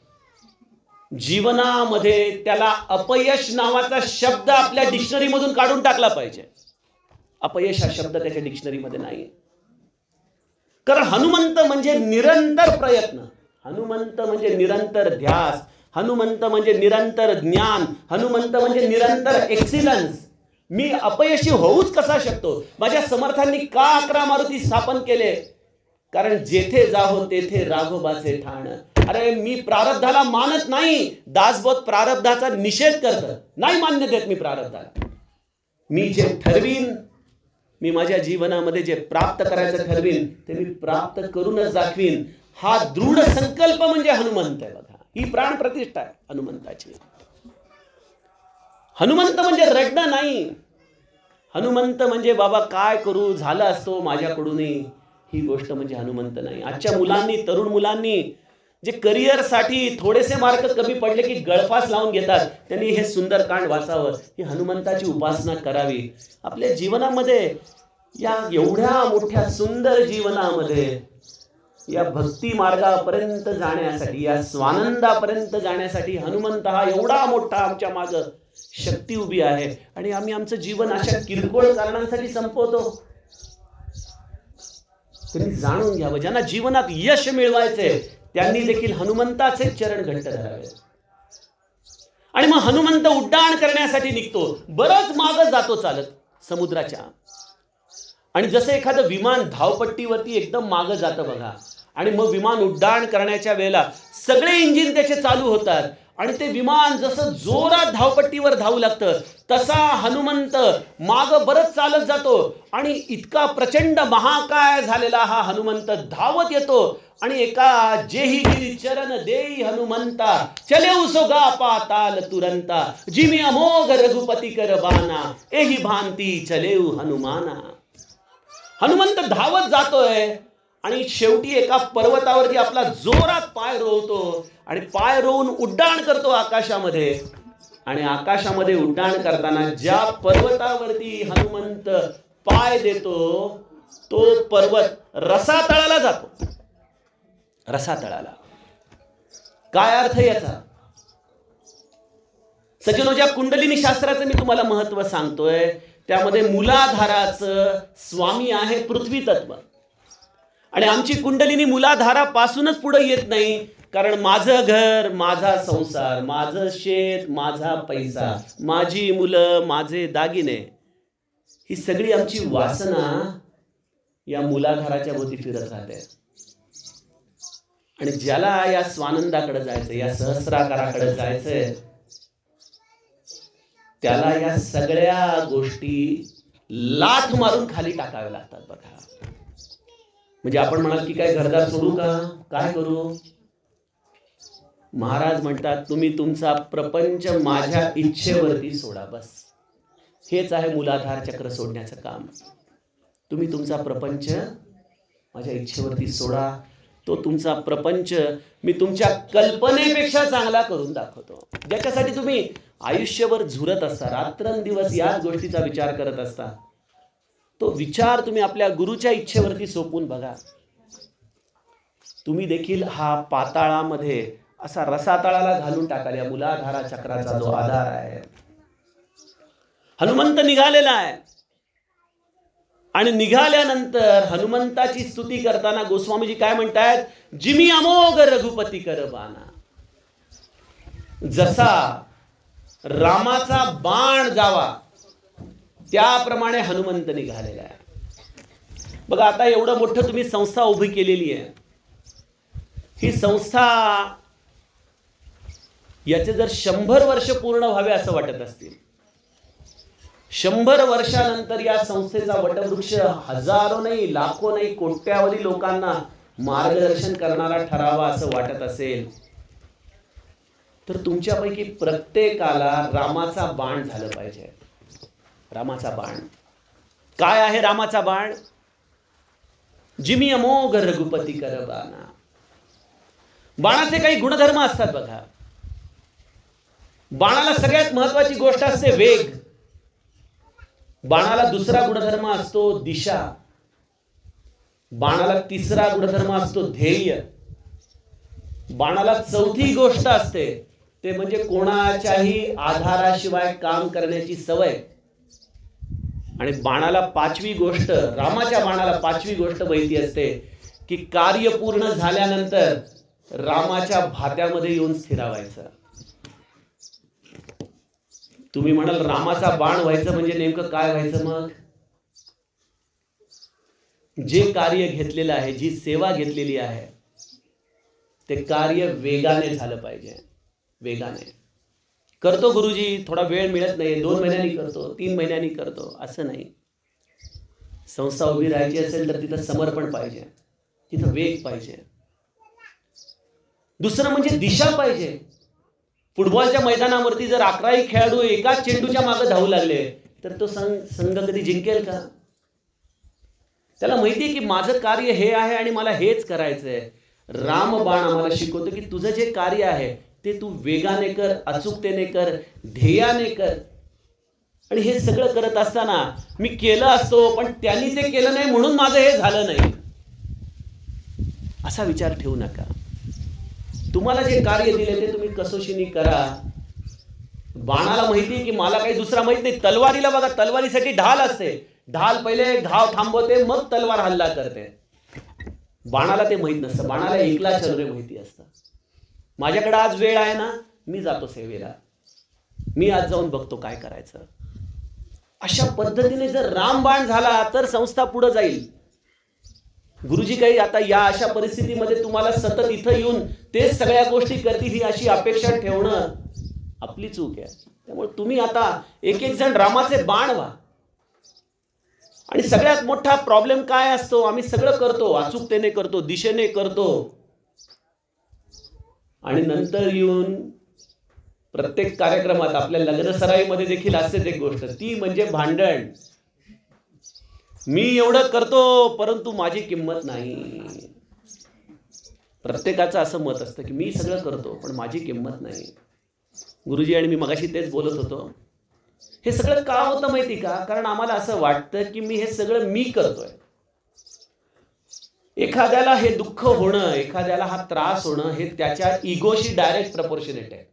जीवनामध्ये त्याला अपयश नावाचा शब्द आपल्या डिक्शनरी मधून काढून टाकला पाहिजे. अपयश हा शब्द त्याच्या डिक्शनरीमध्ये नाही. कारण हनुमंत म्हणजे निरंतर प्रयत्न, हनुमंत म्हणजे निरंतर ध्यास, हनुमंत म्हणजे निरंतर ज्ञान, हनुमंत म्हणजे निरंतर एक्सिलन्स. मी अपयशी होऊच कसा शकतो? माझ्या समर्थांनी का 11 मारुती स्थापन केले? कारण जेथे जाहो तेथे राघोबाचे ठाण. अरे, मी प्रारब्धाला मानत नाही. दासबोध प्रारब्धाचा निषेध करतं, नाही मान्य देत मी प्रारब्धाला. मी जे ठरवीन, मी माझ्या जीवनामध्ये जे प्राप्त करायचं ठरवीन ते मी प्राप्त करूनच दाखवीन. हा दृढ संकल्प म्हणजे हनुमंत आहे. बघा, ही प्राण प्रतिष्ठा आहे हनुमंताची. हनुमंत म्हणजे रडणं नाही. हनुमंत म्हणजे बाबा काय करू, झालं असतो माझ्याकडूनही, ही गोष्ट म्हणजे हनुमंत नाही. आजच्या मुलांनी, तरुण मुलांनी जे करिअरसाठी थोडेसे मार्क कमी पडले की गळफास लावून घेतात, त्यांनी हे सुंदरकांड वाचावं, ही हनुमंताची उपासना करावी. आपल्या जीवनामध्ये, या एवढ्या मोठ्या सुंदर जीवनामध्ये, या भक्ती मार्गापर्यंत जाण्यासाठी, या स्वानंदापर्यंत जाण्यासाठी हनुमंत हा एवढा मोठा आमच्या मागं शक्ती उभी आहे. आणि आम्ही आमचं जीवन अशा किरकोळ कारणांसाठी संपवतो. त्यांनी जाणून घ्यावं, ज्यांना जीवनात यश मिळवायचे त्यांनी देखील हनुमंताचे चरण घट्ट धरावे. आणि मग हनुमंत उड्डाण करण्यासाठी निघतो. बरंच मागं जातो चालत समुद्राच्या. आणि जसं एखादं विमान धावपट्टीवरती एकदम मागं जातं बघा, आणि मग विमान उड्डाण करण्याच्या वेळेला सगळे इंजिन त्याचे चालू होतात आणि ते विमान जसं जोरात धावपट्टीवर धावू लागतं, तसा हनुमंत माग बरंच चालत जातो. आणि इतका प्रचंड महाकाय झालेला हा हनुमंत धावत येतो आणि एका जेही गिरी चरण देई हनुमंता, चले उसोगा पाताल तुरंता, जिमी अमोघ रघुपती कर बाना, एही भांती चलेऊ हनुमाना. हनुमंत धावत जातोय आणि शेवटी एका पर्वतावरती आपला जोरात पाय रोवतो आणि पाय रोवून उड्डाण करतो आकाशामध्ये. आणि आकाशामध्ये उड्डाण करताना ज्या पर्वतावरती हनुमंत पाय देतो तो पर्वत रसातळाला जातो. रसातळाला. काय अर्थ याचा? सज्जनो, ज्या कुंडलिनी शास्त्राचं मी तुम्हाला महत्व सांगतोय त्यामध्ये मूलाधाराचं स्वामी आहे पृथ्वी तत्व. आणि आमची कुंडलिनी मूलाधारापासूनच पुढे येत नाही. कारण माझं घर, माझा संसार, माझं शेत, माझा पैसा, माझी मुलं, माझे दागिने, ही सगळी आमची वासना या मूलाधाराच्या भोवती फिरत राहते. आणि ज्याला या स्वानंदाकडे जायचं, या सहस्राकाराकडे जायचंय, त्याला या सगळ्या गोष्टी लाथ मारून खाली टाकाव्या लागतात. बघा, म्हणजे आपण म्हणाल की काय घरदार सोडू का, काय करू? महाराज म्हणतात, तुम्ही तुमचा प्रपंच माझ्या इच्छेवरती सोडा. बस हेच आहे मूलाधार चक्र सोडण्याचं काम. तुम्ही तुमचा प्रपंच माझ्या इच्छेवरती सोडा. तो तुमचा प्रपंच मी तुमच्या कल्पनेपेक्षा चांगला करून दाखवतो. ज्याच्यासाठी तुम्ही आयुष्यभर झुरत असता, रात्रंदिवस याच गोष्टीचा विचार करत असता, तो विचार तुम्ही आपल्या गुरुच्या इच्छेवरती सोपून बघा. तुम्ही देखील हा पाताळामध्ये असा रसातळाला घालून टाकाल. या मूलाधारा चक्राचा जो आधार आहे, हनुमंत निघालेला आहे. आणि निघाल्यानंतर हनुमंताची स्तुती करताना गोस्वामीजी काय म्हणतायत? जिमी अमोघ रघुपती कर बाणा. जसा रामाचा बाण जावा त्याप्रमाणे हनुमंत निघालेला आहे. बघा, आता एवढं मोठं तुम्ही संस्था उभी केलेली आहे. ही संस्था, याचे जर 100 वर्ष पूर्ण व्हावे असं वाटत असतील, 100 वर्षानंतर या संस्थेचा वटवृक्ष हजारो नाही, लाखो नाही, कोट्यावधी लोकांना मार्गदर्शन करणारा ठरावा असं वाटत असेल, तर तुमच्यापैकी प्रत्येकाला रामाचा बाण झालं पाहिजे. रामाचा बाण काय आहे? रामाचा बाण जिमी अमोघ रघुपती कर बाणा. बाणाचे काही गुणधर्म असतात बघा. बाणाला सगळ्यात महत्वाची गोष्ट असते वेग. बाणाला दुसरा गुणधर्म असतो दिशा. बाणाला तिसरा गुणधर्म असतो ध्येय. बाणाला चौथी गोष्ट असते ते म्हणजे कोणाच्याही आधाराशिवाय काम करण्याची सवय. आणि बाणाला 5वी गोष्ट, रामाच्या बाणाला 5वी गोष्ट माहिती असते की कार्य पूर्ण झाल्यानंतर रामाच्या भात्यामध्ये येऊन स्थिरावायचं. तुम्ही म्हणाल रामाचा बाण व्हायचं म्हणजे नेमकं काय व्हायचं? मग जे कार्य घेतलेलं आहे, जी सेवा घेतलेली आहे, ते कार्य वेगाने झालं पाहिजे. वेगाने करतो गुरुजी, थोडा वेळ मिळत नाही, 2 महिन्यांनी करतो, 3 महिन्यांनी करतो, असं नाही. संस्था उभी राहायची असेल तर तिथं समर्पण पाहिजे, तिथं वेग पाहिजे. दुसरं म्हणजे दिशा पाहिजे. फुटबॉलच्या मैदानावरती जर 11ही खेळाडू एकाच चेंडूच्या मागे धावू लागले तर तो संघ कधी जिंकेल का? त्याला माहिती आहे की माझं कार्य हे आहे आणि मला हेच करायचंय. रामबाण आम्हाला शिकवतो की तुझं जे कार्य आहे ते तू वेगाने कर, अचूकतेने कर, ध्येयाने कर. आणि हे सगळं करत असताना मी केलं असतो पण त्यांनी ते केलं नाही म्हणून माझं हे झालं नाही, असा विचार ठेवू नका. तुम्हाला जे कार्य दिले ते तुम्ही कसोशीने करा. बाणाला माहिती आहे की मला काही दुसरा माहित नाही. तलवारीला बघा, तलवारीसाठी ढाल असते. ढाल पहिले घाव थांबवते, मग तलवार हल्ला करते. बाणाला ते माहित नसतं. बाणाला एकला चलरे माहिती असतं. माझ्याकडे आज वेळ आहे ना, मी जातो सेवेला, मी आज जाऊन बघतो काय करायचं. अशा पद्धतीने जर रामबाण झाला तर संस्था पुढे जाईल. गुरुजी काही आता या अशा परिस्थितीमध्ये तुम्हाला सतत इथं येऊन तेच सगळ्या गोष्टी करतील ही अशी अपेक्षा ठेवणं आपली चूक आहे. त्यामुळे तुम्ही आता एक एक जण रामाचे बाण व्हा. आणि सगळ्यात मोठा प्रॉब्लेम काय असतो? आम्ही सगळं करतो, अचूकतेने करतो, दिशेने करतो, आणि नंतर येऊन प्रत्येक कार्यक्रमात आपल्या लग्न सराईमध्ये देखील असतेच एक गोष्ट, ती म्हणजे भांडण. मी एवढं करतो परंतु माझी किंमत नाही. प्रत्येकाचं असं मत असतं की मी सगळं करतो पण माझी किंमत नाही. गुरुजी आणि मी मगाशी तेच बोलत होतो. हे सगळं का होतं माहिती का? कारण आम्हाला असं वाटतं की मी हे सगळं मी करतोय. एखाद्याला हे दुःख होणं, एखाद्याला हा त्रास होणं हे त्याच्या इगोशी डायरेक्ट प्रपोर्शनेट आहे.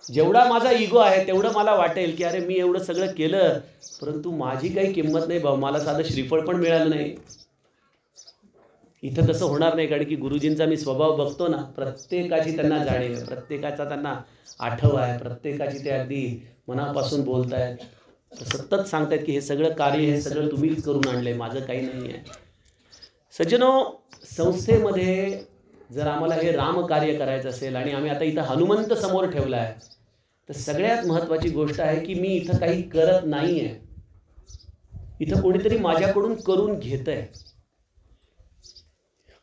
जेवढा माझा इगो आहे तेवढं मला वाटेल की अरे मी एवढं सगळं केलं परंतु माझी काही किंमत नाही भाऊ, मला साधं श्रीफळ पण मिळालं नाही. इथं तसं होणार नाही. कारण की गुरुजींचा मी स्वभाव बघतो ना, प्रत्येकाची त्यांना जाणीव आहे, प्रत्येकाचा त्यांना आठव आहे, प्रत्येकाची ते अगदी मनापासून बोलतायत, सतत सांगतायत की हे सगळं कार्य हे सगळं तुम्हीच करून आणलंय, माझं काही नाही आहे. सज्जनो, संस्थेमध्ये जर आम्हाला हे राम कार्य करायचं असेल आणि आम्ही आता इथं हनुमंत समोर ठेवला आहे, तर सगळ्यात महत्त्वाची गोष्ट आहे की मी इथं काही करत नाही आहे, इथं कोणीतरी माझ्याकडून करून घेतंय.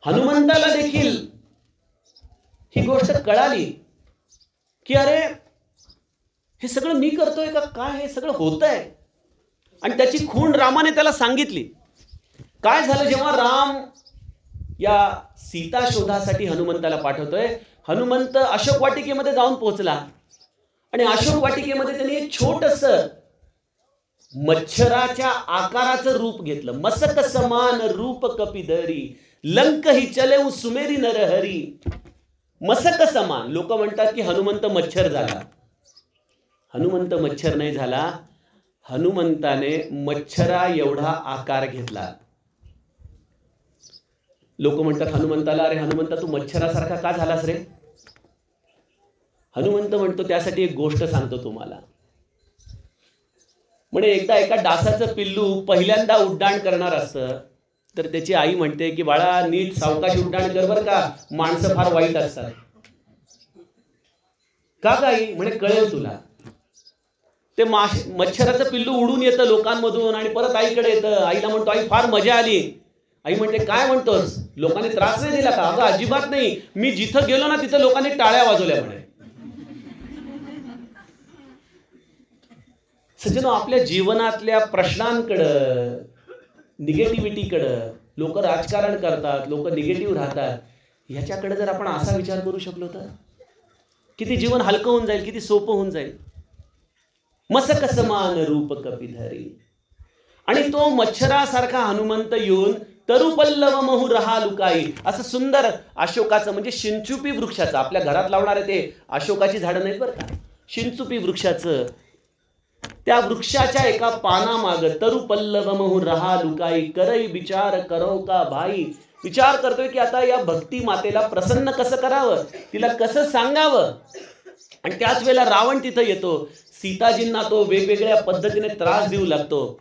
हनुमंताला देखील ही गोष्ट कळाली की अरे हे सगळं मी करतोय का काय, हे सगळं होतंय. आणि त्याची खूण रामाने त्याला सांगितली. काय झालं जेव्हा राम या सीता शोधासाठी हनुमंताला पाठवतोय, हनुमंत अशोक वाटिकेमध्ये जाऊन पोहोचला आणि अशोक वाटिकेमध्ये त्यांनी एक छोटस मच्छराच्या आकाराचं रूप घेतलं. मसक समान रूप कपिधरी लंक ही चले सुमेरी नरहरी. मसक समान. लोक म्हणतात की हनुमंत मच्छर झाला. हनुमंत मच्छर नाही झाला. हनुमंताने मच्छरा एवढा आकार घेतला. लोक म्हणतात हनुमंताला, अरे हनुमंता तू मच्छरासारखा का झालास रे? हनुमंत म्हणतो त्यासाठी एक गोष्ट सांगतो तुम्हाला. म्हणे एकदा एका डासाचं पिल्लू पहिल्यांदा उड्डाण करणार असतं तर त्याची आई म्हणते की बाळा नीट सावकाश उड्डाण कर बरं का, माणसं फार वाईट असतात. का आई? म्हणे कळेल तुला. ते मच्छराचं पिल्लू उडून येतं लोकांमधून आणि परत आईकडे येतं. आईला म्हणतो आई फार मजा आली. आई म्हणते काय म्हणतोस, लोकांनी त्रास नाही दिला का? अगं अजिबात नाही, मी जिथं गेलो ना तिथं लोकांनी टाळ्या वाजवल्या म्हणे. सज्जनो, आपल्या जीवनातल्या प्रश्नांकडं, निगेटिव्हिटीकडं, लोक राजकारण करतात, लोक निगेटिव्ह राहतात, ह्याच्याकडे जर आपण असा विचार करू शकलो तर किती जीवन हलकं होऊन जाईल, किती सोपं होऊन जाईल. मसक समान रूप कपिधरी. आणि तो मच्छरासारखा हनुमंत येऊन तरुपल्लव महू रहा लुकाई, असं सुंदर अशोकाचं म्हणजे शिंचुपी वृक्षाचं, आपल्या घरात लावणारे ते अशोकाची झाडं नाहीत बरं का, शिंचुपी वृक्षाचं, त्या वृक्षाच्या एका पानामाग तरुपल्लव महू रहा लुकाई, करई विचार करो का भाई. विचार करतोय की आता या भक्ती मातेला प्रसन्न कसं करावं, तिला कसं सांगावं. आणि त्याच वेळेला रावण तिथं येतो. सीताजींना तो वेगवेगळ्या पद्धतीने त्रास देऊ लागतो.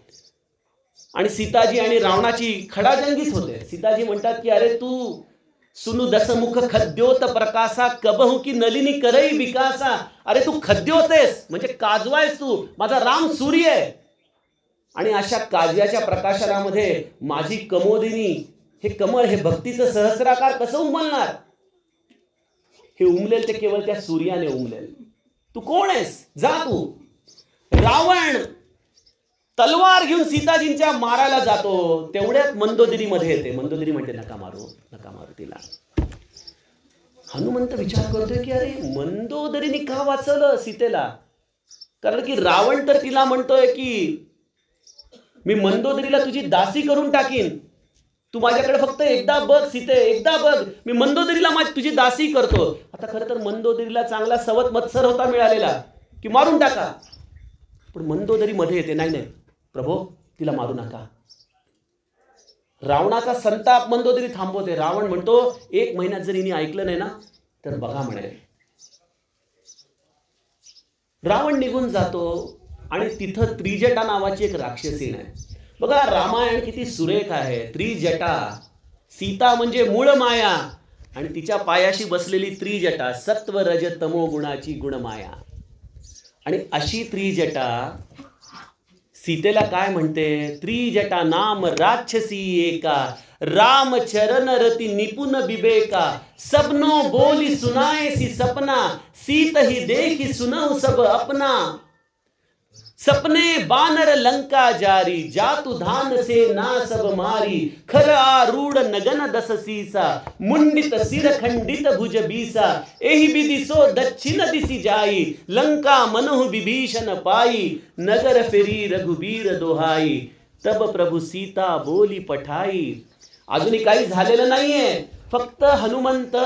आणि सीताजी आणि रावणाची खडाजंगीच होते. सीताजी म्हणतात की अरे तू सुनु दसमुख खद्योत प्रकाशा कबहू की नलिनी करई विकासा. अरे तू खद्य होतेस म्हणजे काजवायस तू, माझा राम सूर्य आहे. आणि अशा काजव्याच्या प्रकाशनामध्ये माझी कमोदिनी, हे कमळ, हे भक्तीचं सहस्राकार कसं उमलणार? हे उमलेल ते केवळ त्या सूर्याने उमलेल. तू कोण आहेस? जा तू. रावण तलवार घेऊन सीताजींच्या मारायला जातो. तेवढ्यात मंदोदरी मध्ये येते. मंदोदरी म्हणते नका मारू, नका मारू तिला. हनुमंत विचार करतोय की अरे मंदोदरीने का वाचवलं सीतेला? कारण की रावण तर तिला म्हणतोय की मी मंदोदरीला तुझी दासी करून टाकीन, तू माझ्याकडे फक्त एकदा बघ सीते, एकदा बघ, मी मंदोदरीला तुझी दासी करतो. आता खरं तर मंदोदरीला चांगला सवत मत्सर होता मिळालेला की मारून टाका. पण मंदोदरी मध्ये येते, नाही नाही प्रभो तिला मारू नका. रावणाचा संताप मंदोदरी थांबवते. रावण म्हणतो 1 महिन्यात जर हिने ऐकलं नाही ना तर बघा म्हणे. रावण निघून जातो आणि तिथं त्रिजटा नावाची एक राक्षसीण आहे. बघा रामायण किती सुरेख आहे. त्रिजटा, सीता म्हणजे मूळ माया आणि तिच्या पायाशी बसलेली त्रिजटा, सत्व रज तमो गुणाची गुणमाया. आणि अशी त्रिजटा सीतेला काय म्हणते? त्रिजटा नाम राक्षसी एका, राम चरण रति निपुण विवेका, सबनो बोली सुनाए सी सपना, सीत ही देखी सुनऊ सब अपना, सपने बानर लंका जारी, जातु धान से ना सब मारी, खर आरूढ़ नगन दस सीसा, मुंडित सिर खंडित भुज बीसा, एहि विधि सो दक्षिण दिशि जाई, लंका मनहु विभीषण पाई, नगर फेरी रघुबीर दोहाई, तब प्रभु सीता बोली पठाई. अजूनही काही झालेलं नाहीये. फक्त हनुमंत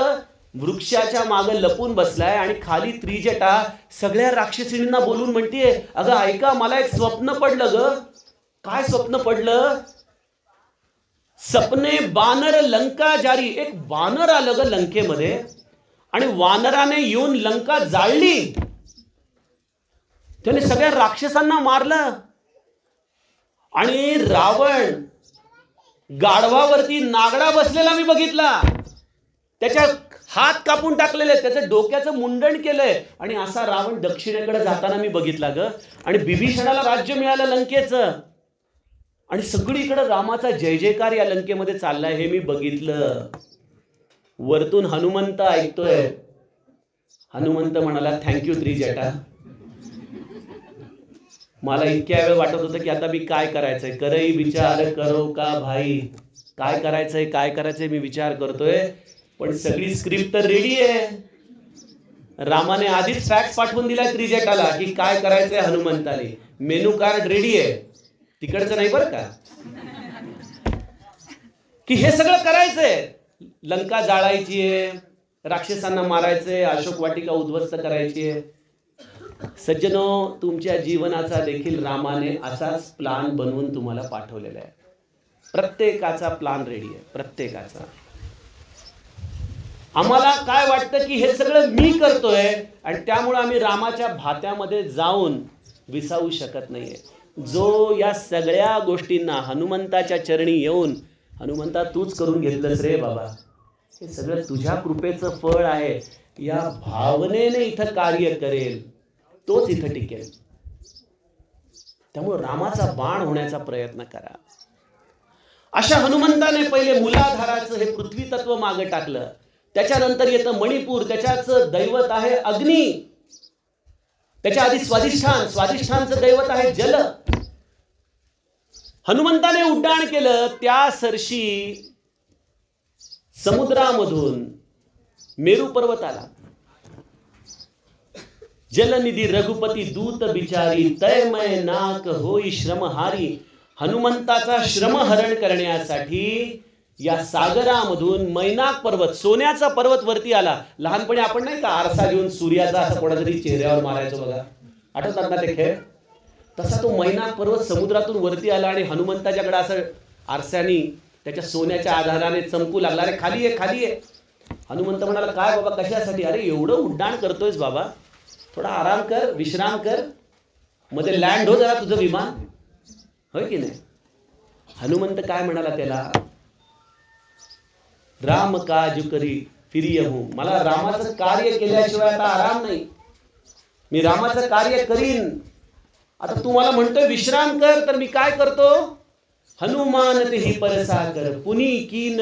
वृक्षाच्या मागे लपून बसलाय आणि खाली त्रिजटा सगळ्या राक्षसींना बोलून म्हणतीये, अगं ऐका, मला एक स्वप्न पडलं ग. काय स्वप्न पडलं? सपने बानर लंका जारी. एक वानर आलं ग लंकेमध्ये आणि वानराने येऊन लंका जाळली. त्याने सगळ्या राक्षसांना मारलं. आणि रावण गाढवावरती नागडा बसलेला मी बघितला. त्याच्या हात कापून टाकलेले, त्याचं डोक्याचं मुंडण केलंय. आणि असा रावण दक्षिणेकडे जाताना मी बघितला ग. आणि बिभीषणाला राज्य मिळालं लंकेचं. आणि सगळीकडे रामाचा जय जयकार या लंकेमध्ये चाललाय हे मी बघितलं. वरतून हनुमंत ऐकतोय. हनुमंत म्हणाला, थँक्यू त्रिजटा. मला इतक्या वेळ वाटत होतं की आता मी काय करायचंय. करई विचार करो का भाई. काय करायचंय, काय करायचंय मी विचार करतोय. पण सगळी स्क्रिप्ट तर रेडी आहे. रामाने आधीच फॅक्स पाठवून दिलाय त्रिजटाला की काय करायचंय हनुमंताने. मेनू कार्ड रेडी आहे. तिकडचं नाही बरं का. की हे सगळं करायचंय, लंका जाळायची आहे, राक्षसांना मारायचंय, अशोक वाटिका उद्ध्वस्त करायची आहे. सज्जनो, तुमच्या जीवनाचा देखील रामाने असाच प्लान बनवून तुम्हाला पाठवलेला आहे. प्रत्येकाचा प्लान रेडी आहे, प्रत्येकाचा. आम्हाला काय वाटतं की हे सगळं मी करतोय आणि त्यामुळे आम्ही रामाच्या भात्यामध्ये जाऊन विसावू शकत नाहीये. जो या सगळ्या गोष्टींना हनुमंताच्या चरणी येऊन, हनुमंता तूच करून घेतलंस रे बाबा, हे सगळं तुझ्या कृपेचं फळ आहे, या भावनेने इथं कार्य करेल तोच इथं टिकेल. त्यामुळे रामाचा बाण होण्याचा प्रयत्न करा. अशा हनुमंताने पहिले मुलाधाराचं हे पृथ्वी तत्व मागे टाकलं. त्याच्यानंतर येतं मणिपूर, त्याच्याच दैवत आहे अग्नी. त्याच्या आधी स्वादिष्ठान, स्वादिष्ठानचं दैवत आहे जल. हनुमंताने उड्डाण केलं त्या सरशी समुद्रामधून मेरू पर्वत आला. जलनिधी रघुपती दूत बिचारी, तयमय नाक होई श्रमहारी. हनुमंताचा श्रमहरण करण्यासाठी या सागरामधून मैनाक पर्वत, सोन्याचा पर्वत वरती आला. लहानपणी आपण नाही का आरसा घेऊन सूर्याचा असं कोणातरी चेहऱ्यावर मारायचो बघा, आठवतात ना ते खेळ? तसा तो मैनाक पर्वत समुद्रातून वरती आला आणि हनुमंताच्याकडे असं आरशाने त्याच्या सोन्याच्या आधाराने चमकू लागला. अरे खाली ये, खाली ये. हनुमंत म्हणाला, काय बाबा कशासाठी? अरे एवढं उड्डाण करतोयस बाबा, थोडा आराम कर, विश्राम कर, मध्ये लँड हो जरा तुझं विमान, होय की नाही? हनुमंत काय म्हणाला त्याला? राम काज करी फिरियहू, मला रामाचं कार्य केल्याशिवाय आता आराम नाही, मी रामाचं कार्य करीन. आता तू मला म्हणतोय विश्राम कर, तर मी काय करतो? हनुमान तेही परसा कर पुनी कीन.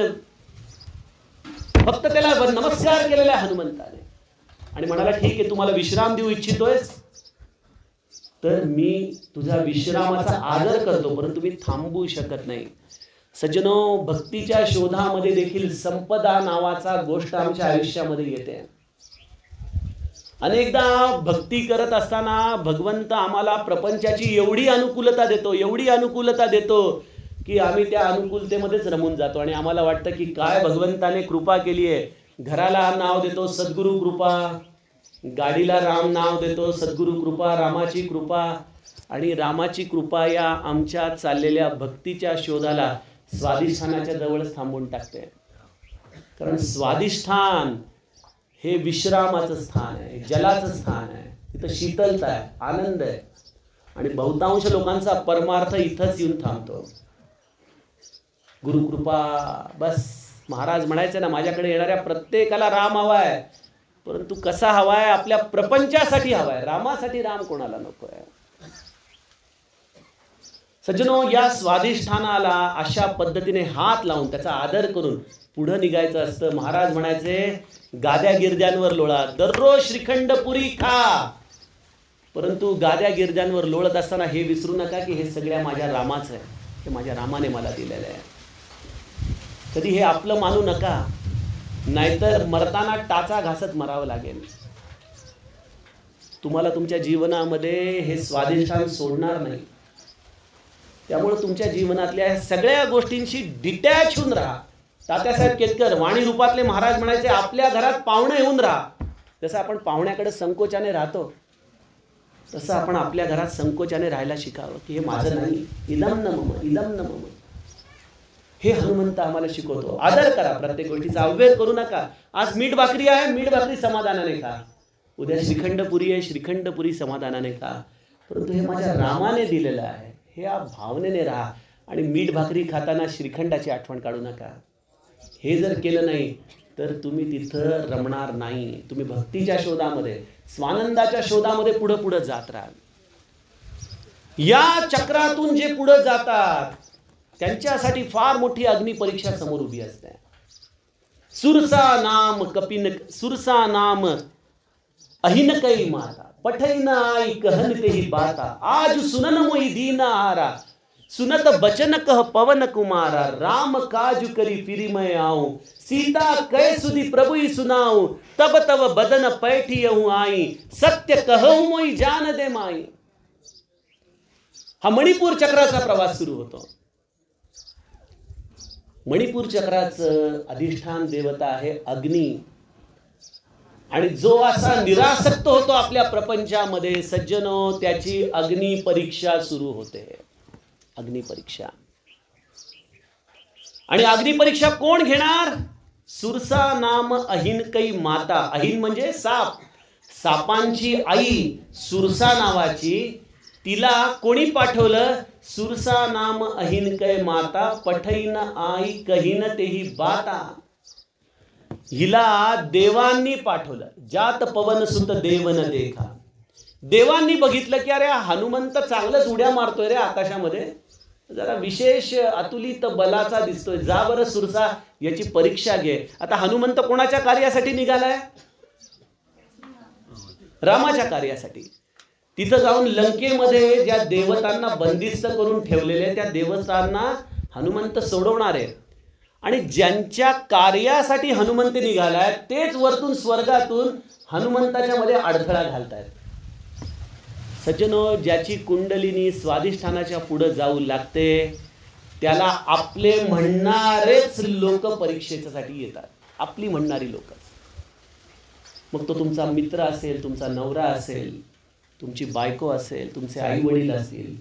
फक्त त्याला नमस्कार केलेला हनुमंताने आणि म्हणाला, ठीक आहे, तुम्हाला विश्राम देऊ इच्छितोयस तर मी तुझा विश्रामाचा आदर करतो, परंतु मी थांबू शकत नाही. सज्जनो, भक्तीच्या शोधामध्ये देखील संपदा नावाचा गोष्ट आमच्या आयुष्यामध्ये येते. अनेकदा भक्ती करत असताना भगवंत आम्हाला प्रपंचाची एवढी अनुकूलता देतो, एवढी अनुकूलता देतो की आम्ही त्या अनुकूलतेमध्येच रमून जातो आणि आम्हाला वाटतं की काय भगवंताने कृपा केली आहे. घराला नाव देतो सद्गुरु कृपा, गाडीला राम नाव देतो सद्गुरु कृपा, रामाची कृपा. आणि रामाची कृपा या आमच्या चाललेल्या भक्तीच्या शोधाला स्वादिष्ठानाच्या जवळच थांबवून टाकते. कारण स्वादिष्ठान हे विश्रामाचं स्थान आहे, जलाचं स्थान आहे, तिथं शीतलता आहे, आनंद आहे. आणि बहुतांश लोकांचा परमार्थ इथंच येऊन थांबतो. गुरुकृपा बस. महाराज म्हणायचे ना, माझ्याकडे येणाऱ्या प्रत्येकाला राम हवाय, परंतु कसा हवाय? आपल्या प्रपंचासाठी हवाय, रामासाठी राम कोणाला नको आहे. सज्जनो, या स्वादिष्ठानाला अशा पद्धतीने हात लावून त्याचा आदर करून पुढे निघायचं असतं. महाराज म्हणायचे, गाद्या गिरद्यांवर लोळा, दररोज श्रीखंड पुरी खा, परंतु गाद्या गिरद्यांवर लोळत असताना हे विसरू नका की हे सगळ्या माझ्या रामाचं आहे, हे माझ्या रामाने मला दिलेलं आहे. कधी हे आपलं मानू नका, नाहीतर मरताना टाचा घासत मरावं लागेल. तुम्हाला तुमच्या जीवनामध्ये हे स्वादिष्ठान सोडणार नाही. त्यामुळे तुमच्या जीवनातल्या सगळ्या गोष्टींशी डिटॅच होऊन राहा. तात्यासाहेब केतकर वाणी रूपातले महाराज म्हणायचे, आपल्या घरात पाहुणे येऊन राहा. जसं आपण पाहुण्याकडे संकोचाने राहतो, तसं आपण आपल्या घरात संकोचाने राहायला शिकावं की हे माझं नाही, इदम न मम, इदम न मम. हे हनुमंत आम्हाला शिकवतो. आदर करा, प्रत्येक गोष्टीचा अव्यय करू नका. आज मीठ भाकरी आहे, मीठ भाकरी समाधानाने खा. उद्या श्रीखंडपुरी आहे, श्रीखंडपुरी समाधानाने खा. परंतु हे माझ्या रामाने दिलेलं आहे, हे या भावनेने राहा. आणि मीठ भाकरी खाताना श्रीखंडाची आठवण काढू नका. हे जर केलं नाही तर तुम्ही तिथं रमणार नाही. तुम्ही भक्तीच्या शोधामध्ये, स्वानंदाच्या शोधामध्ये पुढे पुढे जात राहाल. या चक्रातून जे पुढे जातात त्यांच्यासाठी फार मोठी अग्निपरीक्षा समोर उभी असते. सुरसा नाम कपिन, सुरसा नाम अहिन कई माता, पठईन आई कहन कही बाता, आज सुनन मोई दीना हारा, सुनत बचन कह पवन कुमारा, राम काज करी फिरी मैं आऊं, सीता कै सुधी प्रभु ही सुनाऊं, तब तब बदन पैठियहूं आई, सत्य कहूं मोई जान दे माई. हा मणिपूर चक्राचा प्रवास सुरू होतो. मणिपूर चक्राचं अधिष्ठान देवता आहे अग्नी. आणि जो असा निरासक्त होतो आपल्या प्रपंचामध्ये सज्जनो, त्याची अग्नी परीक्षा सुरू होते. अग्नी परीक्षा. आणि अग्नी परीक्षा कोण घेणार? सुरसा नाम अहिनकई माता. अहिन म्हणजे साप. सापांची आई सुरसा नावाची. तिला कोणी पाठवलं? सुरसा नाम अहिनकय माता पठईन आई कहीन तेही बाता. हिला देवांनी पाठवलं. जात पवन सुत देवन देखा. देवांनी बघितलं की अरे हनुमंत चांगलंच उड्या मारतोय रे आकाशामध्ये, जरा विशेष अतुलित बलाचा दिसतोय, जा बरं सुरसा याची परीक्षा घे. आता हनुमंत कोणाच्या कार्यासाठी निघालाय? रामाच्या कार्यासाठी. तिथं जाऊन लंकेमध्ये ज्या देवतांना बंदिस्त करून ठेवलेले त्या देवतांना हनुमंत सोडवणार आहे. आणि ज्यांच्या कार्यासाठी हनुमंत निघालाय तेच वरतून स्वर्गातून हनुमंताच्या मध्ये अडथळा घालतायत. सज्जनो, ज्याची कुंडलिनी स्वाधिष्ठानाच्या पुढे जाऊ लागते त्याला आपले म्हणणारेच लोक परीक्षेसाठी येतात. आपली म्हणणारी लोक. मग तो तुमचा मित्र असेल, तुमचा नवरा असेल, तुमची बायको असेल, तुमचे आई वडील असतील,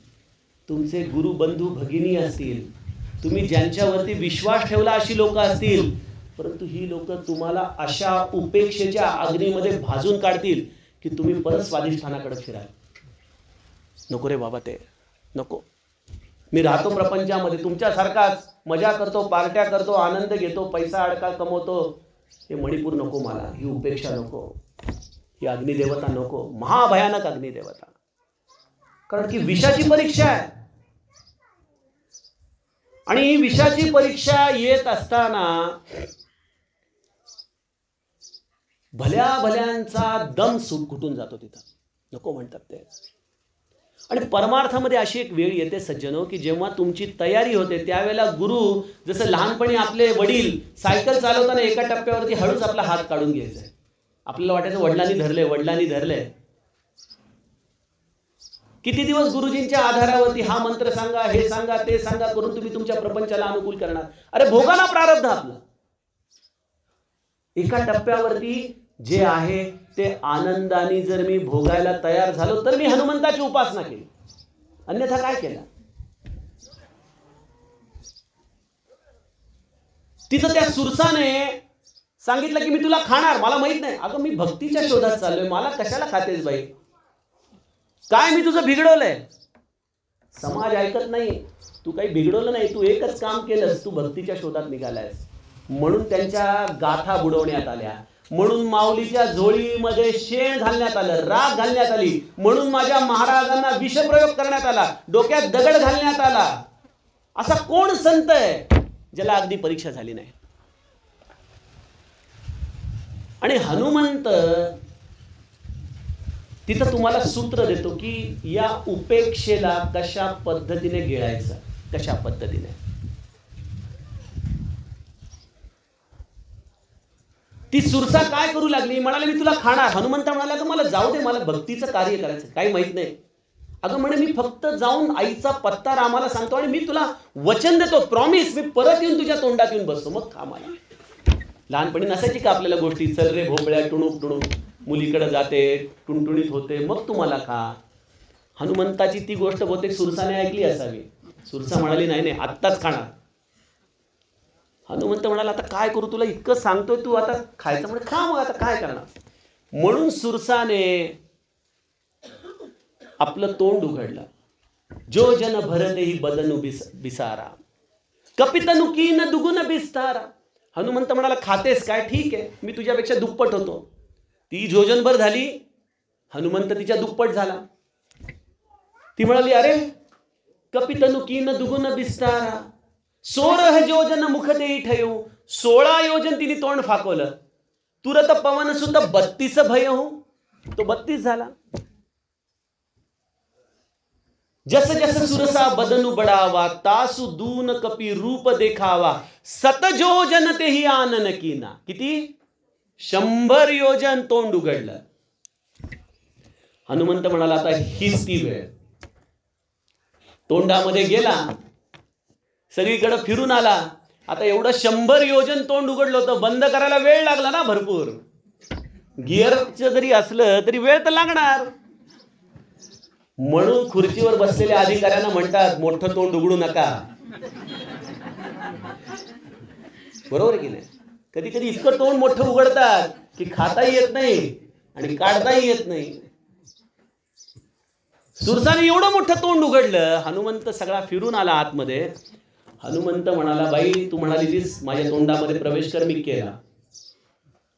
तुमचे गुरु बंधू भगिनी असतील, तुम्ही ज्यांच्यावरती विश्वास ठेवला अशी लोक असतील. परंतु ही लोक तुम्हाला अशा उपेक्षेच्या अग्नीमध्ये भाजून काढतील की तुम्ही परत स्वाधिष्ठानाकडे फिराल. नको रे बाबा, ते नको. मी राहतो प्रपंचामध्ये तुमच्यासारखाच, मजा करतो, पार्ट्या करतो, आनंद घेतो, पैसा अडका कमवतो. हे मणिपूर नको मला, ही उपेक्षा नको, ही अग्निदेवता नको. महाभयानक अग्निदेवता. कारण की विषाची परीक्षा आहे. आणि ही विषाची परीक्षा येत असताना भल्या भल्यांचा दम कुठून जातो तिथं. नको म्हणतात ते. आणि परमार्थामध्ये अशी एक वेळ येते सज्जनो की जेव्हा तुमची तयारी होते त्यावेळेला गुरु, जसं लहानपणी आपले वडील सायकल चालवताना एका टप्प्यावरती हळूच आपला हात काढून घ्यायचा. आपल्याला वाटायचं वडिलांनी धरले. किती दिवस गुरुजींच्या आधारावरती हा मंत्र सांगा, हे सांगा, ते सांगा करून तुम्ही तुमच्या प्रपंचाला अनुकूल करणार. अरे भोगाना प्रारब्ध आपलं. एका टप्प्यावरती जे आहे ते आनंदाने जर मी भोगायला तयार झालो तर मी हनुमंताची उपासना केली, अन्यथा काय केलं? तिथं त्या सुरसाने सांगितलं की मी तुला खाणार. मला माहित नाही. अगं मी भक्तीच्या शोधात चाललोय, मला कशाला खातेस बाई? काय मी तुझं बिघडवलंय? समाज ऐकत नाही. तू काही बिघडवलं नाही, तू एकच काम केलंस, तू भक्तीच्या शोधात निघालायस. म्हणून त्यांच्या गाथा बुडवण्यात आल्या, म्हणून माऊलीच्या झोळीमध्ये शेण घालण्यात आलं, राख घालण्यात आली, म्हणून माझ्या महाराजांना विषप्रयोग करण्यात आला, डोक्यात दगड घालण्यात आला. असा कोण संत आहे ज्याला अगदी परीक्षा झाली नाही? आणि हनुमंत तिथं तुम्हाला सूत्र देतो की या उपेक्षेला कशा पद्धतीने गिळायचं, कशा पद्धतीने. ती सुरसा काय करू लागली? म्हणाले मी तुला खाणार. हनुमंत म्हणाला की मला जाऊ दे, मला भक्तीचं कार्य करायचं, काही माहित नाही. अगं म्हणे मी फक्त जाऊन आईचा पत्ता रामाला सांगतो आणि मी तुला वचन देतो, प्रॉमिस, मी परत येऊन तुझ्या तोंडात येऊन बसतो, मग खा मला. लहानपणी नसायची का आपल्याला गोष्टी, चल रे भोपळ्या, टुणूक टुणूक, मुलीकडे जाते, टुणटुणीत होते, मग तुम्हाला खा. हनुमंताची ती गोष्ट बहुतेक सुरसाने ऐकली असावी. सुरसा म्हणाली नाही नाही, आत्ताच खाणार. हनुमंत म्हणाला आता काय करू, तुला इतकं सांगतोय तू आता खायचं, म्हणजे खा मग, आता काय करणार. म्हणून सुरसाने आपलं तोंड उघडलं. जो जन भरतेही बदनु बिसारा, कपितनु कीन दुगुन बिस्तारा. हनुमंत म्हणाला खातेस काय, ठीक आहे, मी तुझ्यापेक्षा दुप्पट होतो. ती जोजनभर झाली, हनुमंत तिच्या दुप्पट झाला. ती म्हणाली अरे कपितनु कीन दुगुन बिस्तारा, 16 योजन मुख देई ठेवू. 16 योजन तिने तोंड फाकवलं. तुरत पवन सुद्धा 32 भय हो, तो 32 झाला. जस जस सुरसा बदनु बडावा, तासु दून कपी रूप देखावा. 7 योजन तेही आनन कीना. किती? 100 योजन तोंड उघडलं. हनुमंत म्हणाला आता हीच ती वेळ. तोंडामध्ये गेला, सगळीकडे फिरून आला, आता एवढं 100 योजन तोंड उघडलं होतं, बंद करायला वेळ लागला ना भरपूर. गिअरचं जरी असलं तरी वेळ तर लागणार. म्हणून खुर्चीवर बसलेल्या अधिकाऱ्यांना म्हणतात मोठं तोंड उघडू नका. बरोबर आहे की नाही? कधी कधी इतकं तोंड मोठं उघडतात की खाताही येत नाही आणि काढताही येत नाही. सुरसाने एवढं मोठं तोंड उघडलं, हनुमंत सगळा फिरून आला आतमध्ये. हनुमंत म्हणाला, बाई तू म्हणाली माझ्या तोंडामध्ये प्रवेश कर, मी केला,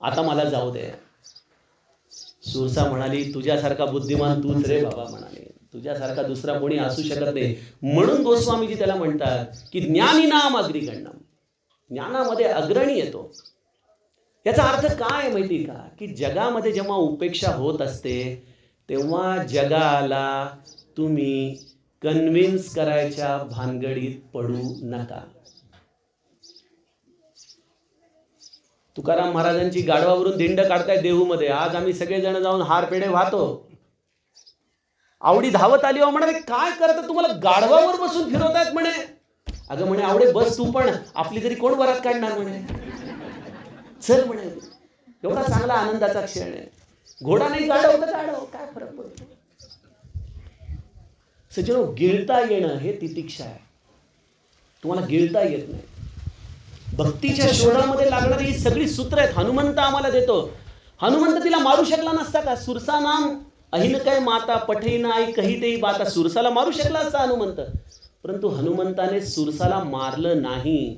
आता मला जाऊ दे. सुरसा म्हणाली, तुझ्यासारखा बुद्धिमान तूच रे बाबा, म्हणाले तुझ्यासारखा दुसरा कोणी असू शकत नाही. म्हणून गोस्वामीजी त्याला म्हणतात की ज्ञानी नाम अग्रिगण्यम, ज्ञानामध्ये अग्रणी येतो. याचा अर्थ काय माहिती का, की जगामध्ये जेव्हा उपेक्षा होत असते तेव्हा जगाला तुम्ही कन्व्हिन्स करायच्या भानगडीत पडू नका. तुकाराम महाराजांची गाढवावरून दिंड काढताय देहूमध्ये. आज आम्ही सगळेजण जाऊन हार पेढे वाहतो. आवडी धावत आली, म्हणाले काय करता, तुम्हाला गाढवावर बसून फिरवतायत म्हणे. अगं म्हणे आवडे बस तू पण, आपली तरी कोण वरात काढणार म्हणे. चल म्हणे, एवढा चांगला आनंदाचा क्षण आहे. घोडा नाही गाढव तर गाढव, काय फरक पडतो. सज्जनो, गिळता येणं हे तितिक्षा आहे. तुम्हाला गिळता येत नाही. भक्तीच्या शोधामध्ये लागणारी ही सगळी सूत्र आहेत, हनुमंत आम्हाला देतो. हनुमंत तिला मारू शकला नसता का? सुरसा नाम अहिन काय माता पठई नाही कही तेही बाता. सुरसाला मारू शकला असता हनुमंत, परंतु हनुमंताने सुरसाला मारलं नाही.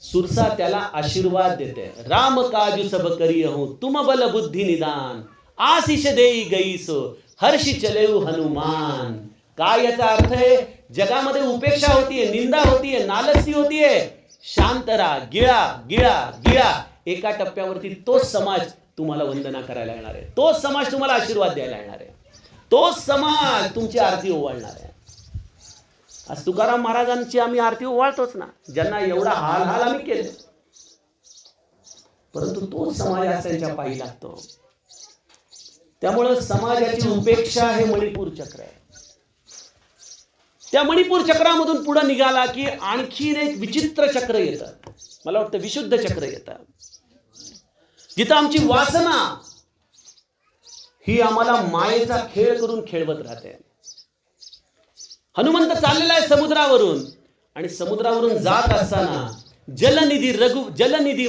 सुरसा त्याला आशीर्वाद देते. राम काजू सब करियहु तुम बल बुद्धि निदान, आशीष देई गईसो हर्षी चलेऊ हनुमान. काय याचा अर्थ आहे? जगामध्ये उपेक्षा होतीये, निंदा होतीये, नालस्ती होतीये, शांत राहा, गिळा गिळा गिळा. एका टप्प्यावरती तोच समाज तुम्हाला वंदना करायला येणार आहे, तोच समाज तुम्हाला आशीर्वाद द्यायला येणार आहे, तोच समाज तुमची आरती ओवाळणार आहे. आज तुकाराम महाराजांची आम्ही आरती ओवाळतोच ना, ज्यांना एवढा हाल हाल आम्ही केले, परंतु तोच समाज आज त्यांच्या पायी लागतो. त्यामुळे समाजाची उपेक्षा हे मणिपूर चक्र आहे. त्या मणिपूर चक्रामधून पुढे निघाला की आणखीन एक विचित्र चक्र येतं. मला वाटतं विशुद्ध चक्र येतं, जिथं आमची वासना ही आम्हाला मायेचा खेळ करून खेळवत राहते. हनुमंत चाललेला आहे समुद्रावरून, आणि समुद्रावरून जात असताना जलनिधी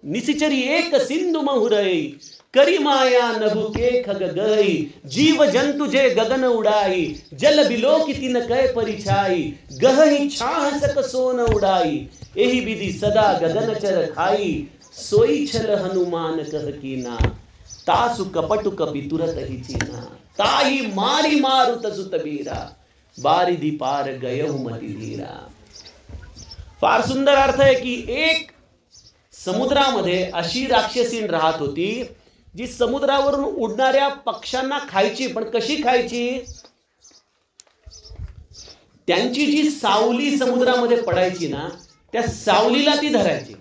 निसिचरी एक सिंधू महुरई, करी माया नभु के खग गई, जीव जंतु जे गगन उडाई, जल बिलो की तिन कै परिछाई, गहहि छाह सक सोन उडाई, एही विधि सदा गगन चर खाई, सोई छल हनुमान कह कीना, तासु कपटु कपि तुरत ही चीना, ताही मारी मारुत सुत बीरा, बारिधि पार गयहु मति धीरा. फार सुंदर अर्थ आहे की एक समुद्रामध्ये अशी राक्षसीन राहत होती जी समुद्रावरून उडणाऱ्या पक्ष्यांना खायची. पण कशी खायची? त्यांची जी सावली समुद्रामध्ये पडायची ना, त्या सावलीला ती धरायची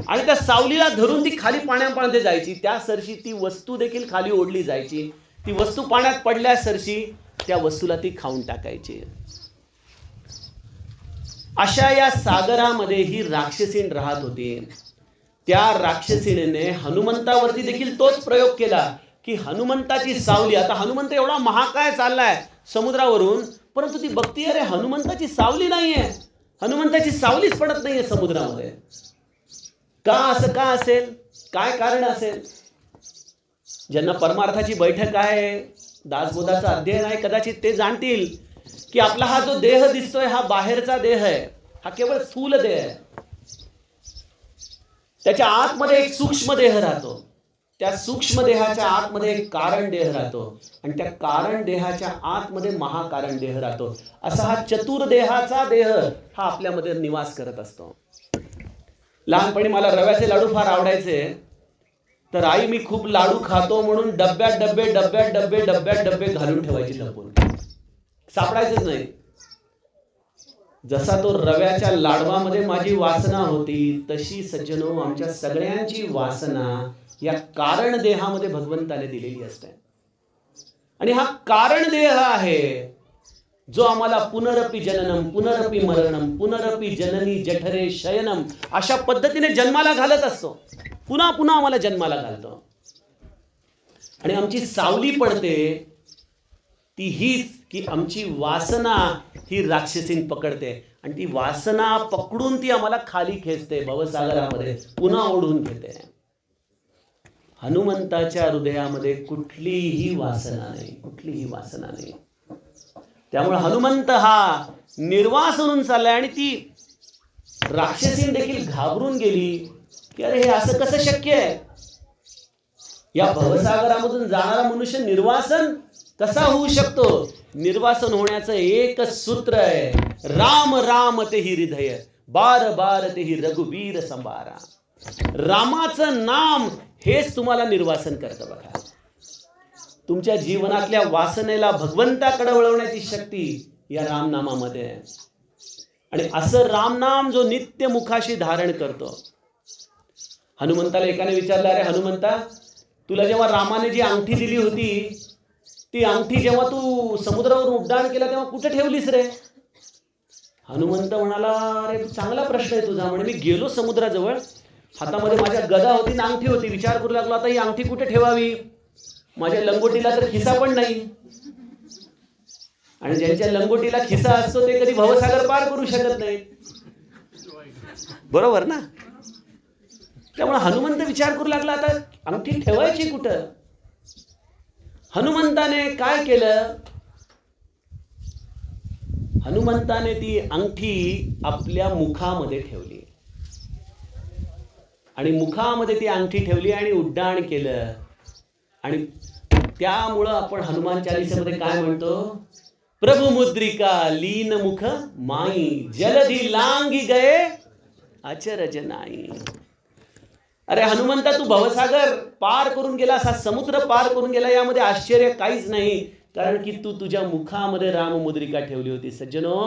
आणि त्या सावलीला धरून ती खाली पाण्यामध्ये जायची. त्या सरशी ती वस्तू देखील खाली ओढली जायची. ती वस्तू पाण्यात पडल्या सरशी त्या वस्तूला ती खाऊन टाकायची. अशा या सागरामध्ये ही राक्षसीन राहत होती. त्या राक्षसीने हनुमंतावरती देखील तोच प्रयोग केला की हनुमंताची सावली, आता हनुमंत एवढा महाकाय चाललाय समुद्रावरून, परंतु ती बघती अरे हनुमंताची सावली नाहीये, हनुमंताची सावलीच पडत नाहीये समुद्रामध्ये. का असं का असेल? काय कारण असेल? ज्यांना परमार्थाची बैठक आहे, दासबोधाचा अध्ययन आहे, कदाचित ते जाणतील की आपला हा जो देह दिसतोय हा बाहेरचा देह आहे, हा केवळ स्थूल देह आहे. त्याच्या आतमध्ये एक सूक्ष्म देह राहतो. त्या सूक्ष्म देहाच्या आतमध्ये एक कारण देह राहतो आणि त्या कारण देहाच्या आतमध्ये महाकारण देह राहतो. असा हा चतुर्देहाचा देह हा आपल्यामध्ये निवास करत असतो. लहानपणी मला रव्याचे लाडू फार आवडायचे, तर आई मी खूप लाडू खातो म्हणून डब्यात डब्बे डब्यात डब्बे डब्यात डब्बे घालून ठेवायची लपून, सापडायचंच नाही. जसा तो रव्याच्या लाडवामध्ये माझी वासना होती, तशी सज्जनो आमच्या सगळ्यांची वासना या कारण देहामध्ये भगवंताने दिलेली असते. आणि हा कारण देह आहे जो आम्हाला पुनरपि जननम पुनरपि मरणम पुनरपि जननी जठरे शयनम अशा पद्धतीने जन्माला घालत असतो. पुन्हा पुन्हा आम्हाला जन्माला घालतो. आणि आमची सावली पडते ती हीच की आमची वासना ही राक्षसीन पकडते आणि ती वासना पकडून ती आम्हाला खाली खेचते, भवसागरामध्ये पुन्हा ओढून घेते. हनुमंताच्या हृदयामध्ये कुठलीही वासना नाही, कुठलीही वासना नाही. त्यामुळे हनुमंत हा निर्वास म्हणून चाललाय. आणि ती राक्षसीन देखील घाबरून गेली की अरे हे असं कसं शक्य आहे. या भवसागरामधून जाणारा मनुष्य निर्वासन कसा होऊ शकतो. निर्वासन होण्याचं एकच सूत्र आहे, राम राम ते ही हृदय बार बार ते ही रघुवीर संभारा. रामाचं नाम हेच तुम्हाला निर्वासन करतं. बघा, तुमच्या जीवनातल्या वासनेला भगवंताकडे वळवण्याची शक्ती या रामनामामध्ये आहे. आणि असं रामनाम जो नित्य मुखाशी धारण करतो. हनुमंताला एकाने विचारलं, अरे हनुमंता, तुला जेव्हा रामाने जी अंगठी दिली होती ती अंगठी जेव्हा तू समुद्रावरून उड्डाण केला तेव्हा कुठे ठेवलीस रे. हनुमंत म्हणाला, अरे चांगला प्रश्न आहे तुझा. म्हणे मी गेलो समुद्राजवळ, हातामध्ये माझ्या गदा होती ना अंगठी होती. विचार करू लागलो आता ही अंगठी कुठे ठेवावी. माझ्या लंगोटीला तर खिसा पण नाही. आणि ज्यांच्या लंगोटीला खिसा असतो ते कधी भवसागर पार करू शकत नाही. बरोबर ना. त्यामुळे हनुमंत विचार करू लागला आता अंगठी ठेवायची कुठं. हनुमंताने काय केलं, हनुमंताने ती अंगठी आपल्या मुखामध्ये ठेवली. आणि मुखामध्ये ती अंगठी ठेवली आणि उड्डाण केलं. आणि त्यामुळं आपण हनुमान चालीसामध्ये काय म्हणतो, प्रभु मुद्रिका लीन मुख माई जलधी लांगी गए अचरज नाही. अरे हनुमंता, तू भवसागर पार करून गेला, असा समुद्र पार करून गेला, यामध्ये आश्चर्य काहीच नाही, कारण की तू तुझ्या मुखामध्ये राममुद्रिका ठेवली होती. सज्जनो,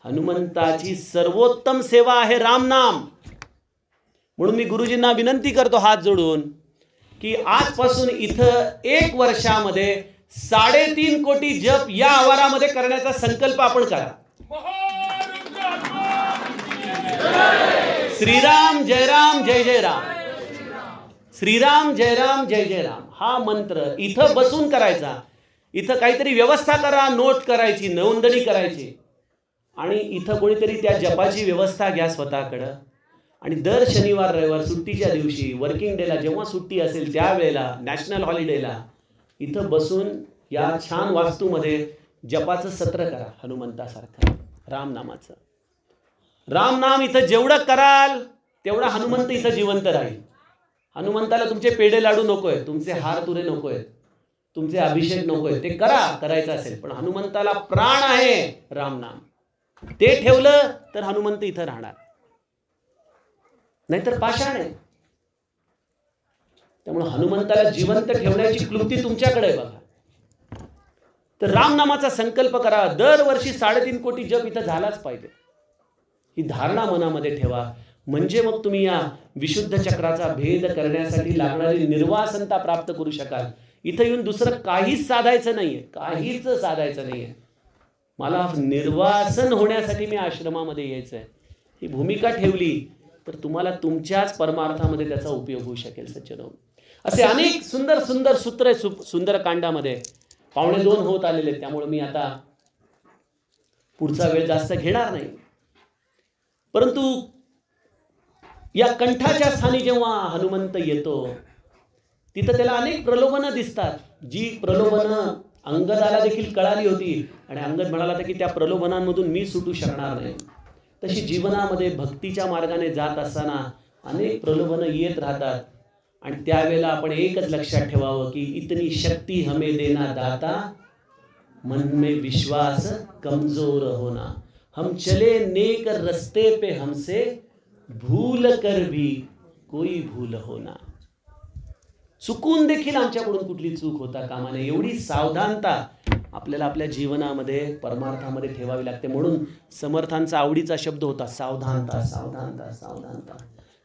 हनुमंताची सर्वोत्तम सेवा आहे रामनाम. म्हणून मी गुरुजींना विनंती करतो हात जोडून की आजपासून इथं 1 वर्षामध्ये 3.5 कोटी जप या आवारामध्ये करण्याचा संकल्प आपण करा. श्रीराम जय राम जय जय राम, श्रीराम जय राम जय जय राम हा मंत्र इथं बसून करायचा. इथं काहीतरी व्यवस्था करा, नोट करायची, नोंदणी करायची. आणि इथं कोणीतरी त्या जपाची व्यवस्था घ्या स्वतःकडं. आणि दर शनिवार रविवार सुट्टीच्या दिवशी, वर्किंग डेला, जेव्हा सुट्टी असेल त्यावेळेला, नॅशनल हॉलिडेला इथं बसून या छान वास्तूमध्ये जपाचं सत्र करा. हनुमंतासारखं रामनामाचं. रामनाम इथं जेवढं कराल तेवढा हनुमंत इथं जिवंत राहील. हनुमंताला तुमचे पेढे लाडू नकोय, तुमचे हार तुरे नकोय, तुमचे अभिषेक नकोय. ते करा, करायचं असेल, पण हनुमंताला प्राण आहे रामनाम. ते ठेवलं तर हनुमंत इथं राहणार, नाहीतर पाषाण आहे. त्यामुळे हनुमंताला जिवंत ठेवण्याची क्लुप्ती तुमच्याकडे आहे. बघा, तर रामनामाचा संकल्प करा. दरवर्षी 3.5 कोटी जप इथं झालाच पाहिजे, ही धारणा मनामध्ये ठेवा. म्हणजे मग तुम्ही या विशुद्ध चक्राचा भेद करण्यासाठी लागणारी निर्वासनता प्राप्त करू शकाल. इथं येऊन दुसरं काहीच साधायचं नाहीये, काहीच साधायचं नाहीये. मला निर्वासन होण्यासाठी मी आश्रमामध्ये यायचंय, ही भूमिका ठेवली तर तुम्हाला तुमच्याच परमार्थामध्ये त्याचा उपयोग होऊ शकेल. सज्जनो, असे अनेक सुंदर सुंदर सूत्र सुंदरकांडामध्ये 1:15 होत आलेले. त्यामुळे मी आता पुढचा वेळ जास्त घेणार नाही. परंतु या कंठाच्या स्थानी जेव्हा हनुमंत येतो तिथं त्याला अनेक प्रलोभनं दिसतात. जी प्रलोभनं अंगदाला देखील कळाली होती आणि अंगद म्हणाला की त्या प्रलोभनांमधून मी सुटू शकणार नाही. तशी जीवनामध्ये भक्तीच्या मार्गाने जात असताना अनेक प्रलोभनं येत राहतात. आणि त्यावेळेला आपण एकच लक्षात ठेवावं की इतनी शक्ती हमें देना दाता, मन में विश्वास कमजोर होना, हम चले नेक रस्ते पे हमसे भूल कर भी कोई भूल होना. चुकून देखील आमच्याकडून कुठली चूक होता कामा नये, एवढी सावधानता आपल्याला आपल्या जीवनामध्ये परमार्थामध्ये ठेवावी लागते. म्हणून समर्थांचा आवडीचा शब्द होता सावधानता, सावधानता, सावधानता.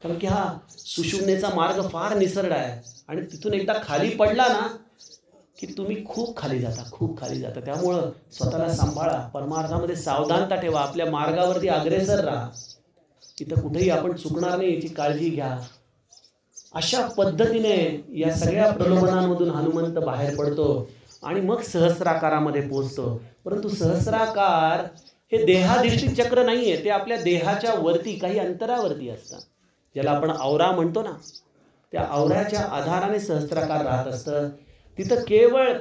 कारण की हा सुषुम्नेचा मार्ग फार निसरडा आहे आणि तिथून एकदा खाली पडला ना की तुम्ही खूप खाली जाता. त्यामुळं स्वतःला सांभाळा, परमार्थामध्ये सावधानता ठेवा, आपल्या मार्गावरती अग्रेसर राहा, तिथं कुठेही आपण चुकणार नाही याची काळजी घ्या. अशा पद्धतीने या सगळ्या प्रलोभनांमधून हनुमंत बाहेर पडतो आणि मग सहस्राकारामध्ये पोहोचतो. परंतु सहस्राकार हे देहाधिष्ठित चक्र नाहीये, ते आपल्या देहाच्या वरती काही अंतरावरती असतं, ज्याला आपण औरा म्हणतो ना, त्या औऱ्याच्या आधाराने सहस्राकार राहत असतं. तिथं केवळ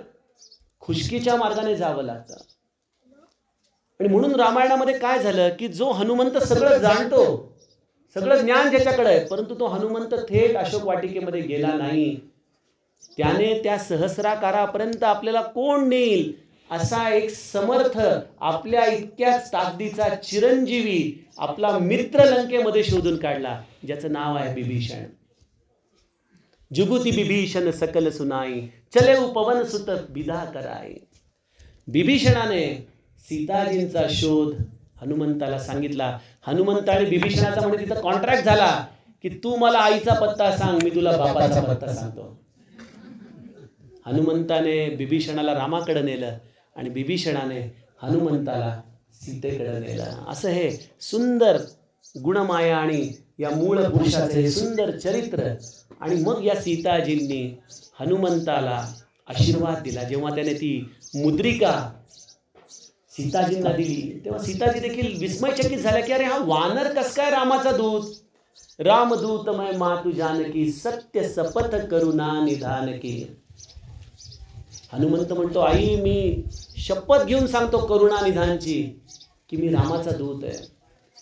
खुशकीच्या मार्गाने जावं लागतं. आणि म्हणून रामायणामध्ये काय झालं की जो हनुमंत सगळं जाणतो, सगळं ज्ञान ज्याच्याकडे आहे, परंतु तो हनुमंत थेट अशोक वाटिकेमध्ये गेला नाही. त्याने त्या सहस्राकारापर्यंत आपल्याला कोण नेईल असा एक समर्थ, आपल्या इतक्याच ताकदीचा चिरंजीवी, आपला मित्र लंकेमध्ये शोधून काढला, ज्याचं नाव आहे बिभीषण. जुगुती बिभीषण सकल सुनाई, चले पवन सुत बिदा कराई. बिभीषणाने सीताजींचा शोध हनुमंताला सांगितला. हनुमंत आणि बिभीषणाचा म्हणजे तिथं कॉन्ट्रॅक्ट झाला की तू मला आईचा पत्ता सांग, मी तुला बापाचा पत्ता सांगतो. हनुमंताने बिभीषणाला रामाकडे नेलं आणि बिभीषणाने हनुमंताला सीतेकडे नेलं. असं हे सुंदर गुणमाया आणि या मूळ पुरुषाचे हे सुंदर चरित्र. आणि मग या सीताजींनी हनुमंताला आशीर्वाद दिला. जेव्हा त्याने ती मुद्रिका सीताजींना दिली तेव्हा सीताजी देखील विस्मयचकित झाल्या की अरे हा वानर कस काय रामाचा दूत. रामदूत मै मातु जानकी, सत्य सपथ करुणा निधान की. हनुमंत म्हणतो आई मी शपथ घेऊन सांगतो करुणा निधानची की मी रामाचा दूत आहे.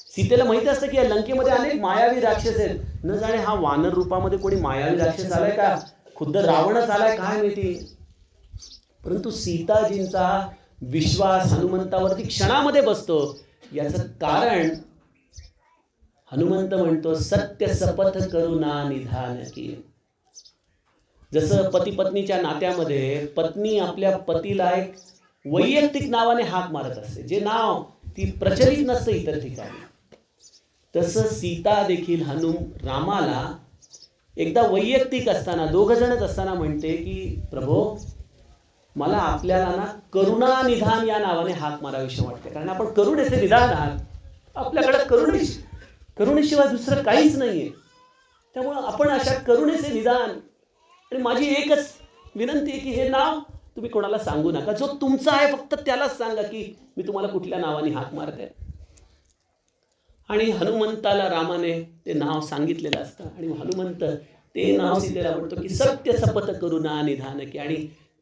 सीतेला माहिती असतं की या लंकेमध्ये अनेक मायावी राक्षस आहेत. न जाणे हा वानर रूपामध्ये कोणी मायावी राक्षस आलाय का, खुद्द रावणच आलाय काय माहिती. परंतु सीताजींचा विश्वास हनुमंतावरती क्षणामध्ये बसतो. याचं कारण हनुमंत म्हणतो सत्य सपथ करुणा निधान की. जसं पती पत्नीच्या नात्यामध्ये पत्नी आपल्या पतीला एक वैयक्तिक नावाने हाक मारत असते, जे नाव ती प्रचलित नसतं इतर ठिकाणी, तसं सीता देखील रामाला एकदा वैयक्तिक असताना, दोघ जणच असताना म्हणते की प्रभो मला आपल्याला ना करुणा निधान या नावाने हाक मारावीशी वाटते, कारण आपण करुणेचे निधान आहात. आपल्याकडे करुणेशिवाय दुसरं काहीच नाहीये. त्यामुळं आपण अशा करुणेचे निधान. आणि माझी एकच विनंती आहे की हे नाव तुम्ही कोणाला सांगू नका, जो तुमचा आहे फक्त त्यालाच सांगा की मी तुम्हाला कुठल्या नावाने हाक मारते. आणि हनुमंताला रामाने ते नाव सांगितलेलं असतं आणि हनुमंत ते नाव सीतेला म्हणतो की सत्य सपथ करुणा निधान की. आणि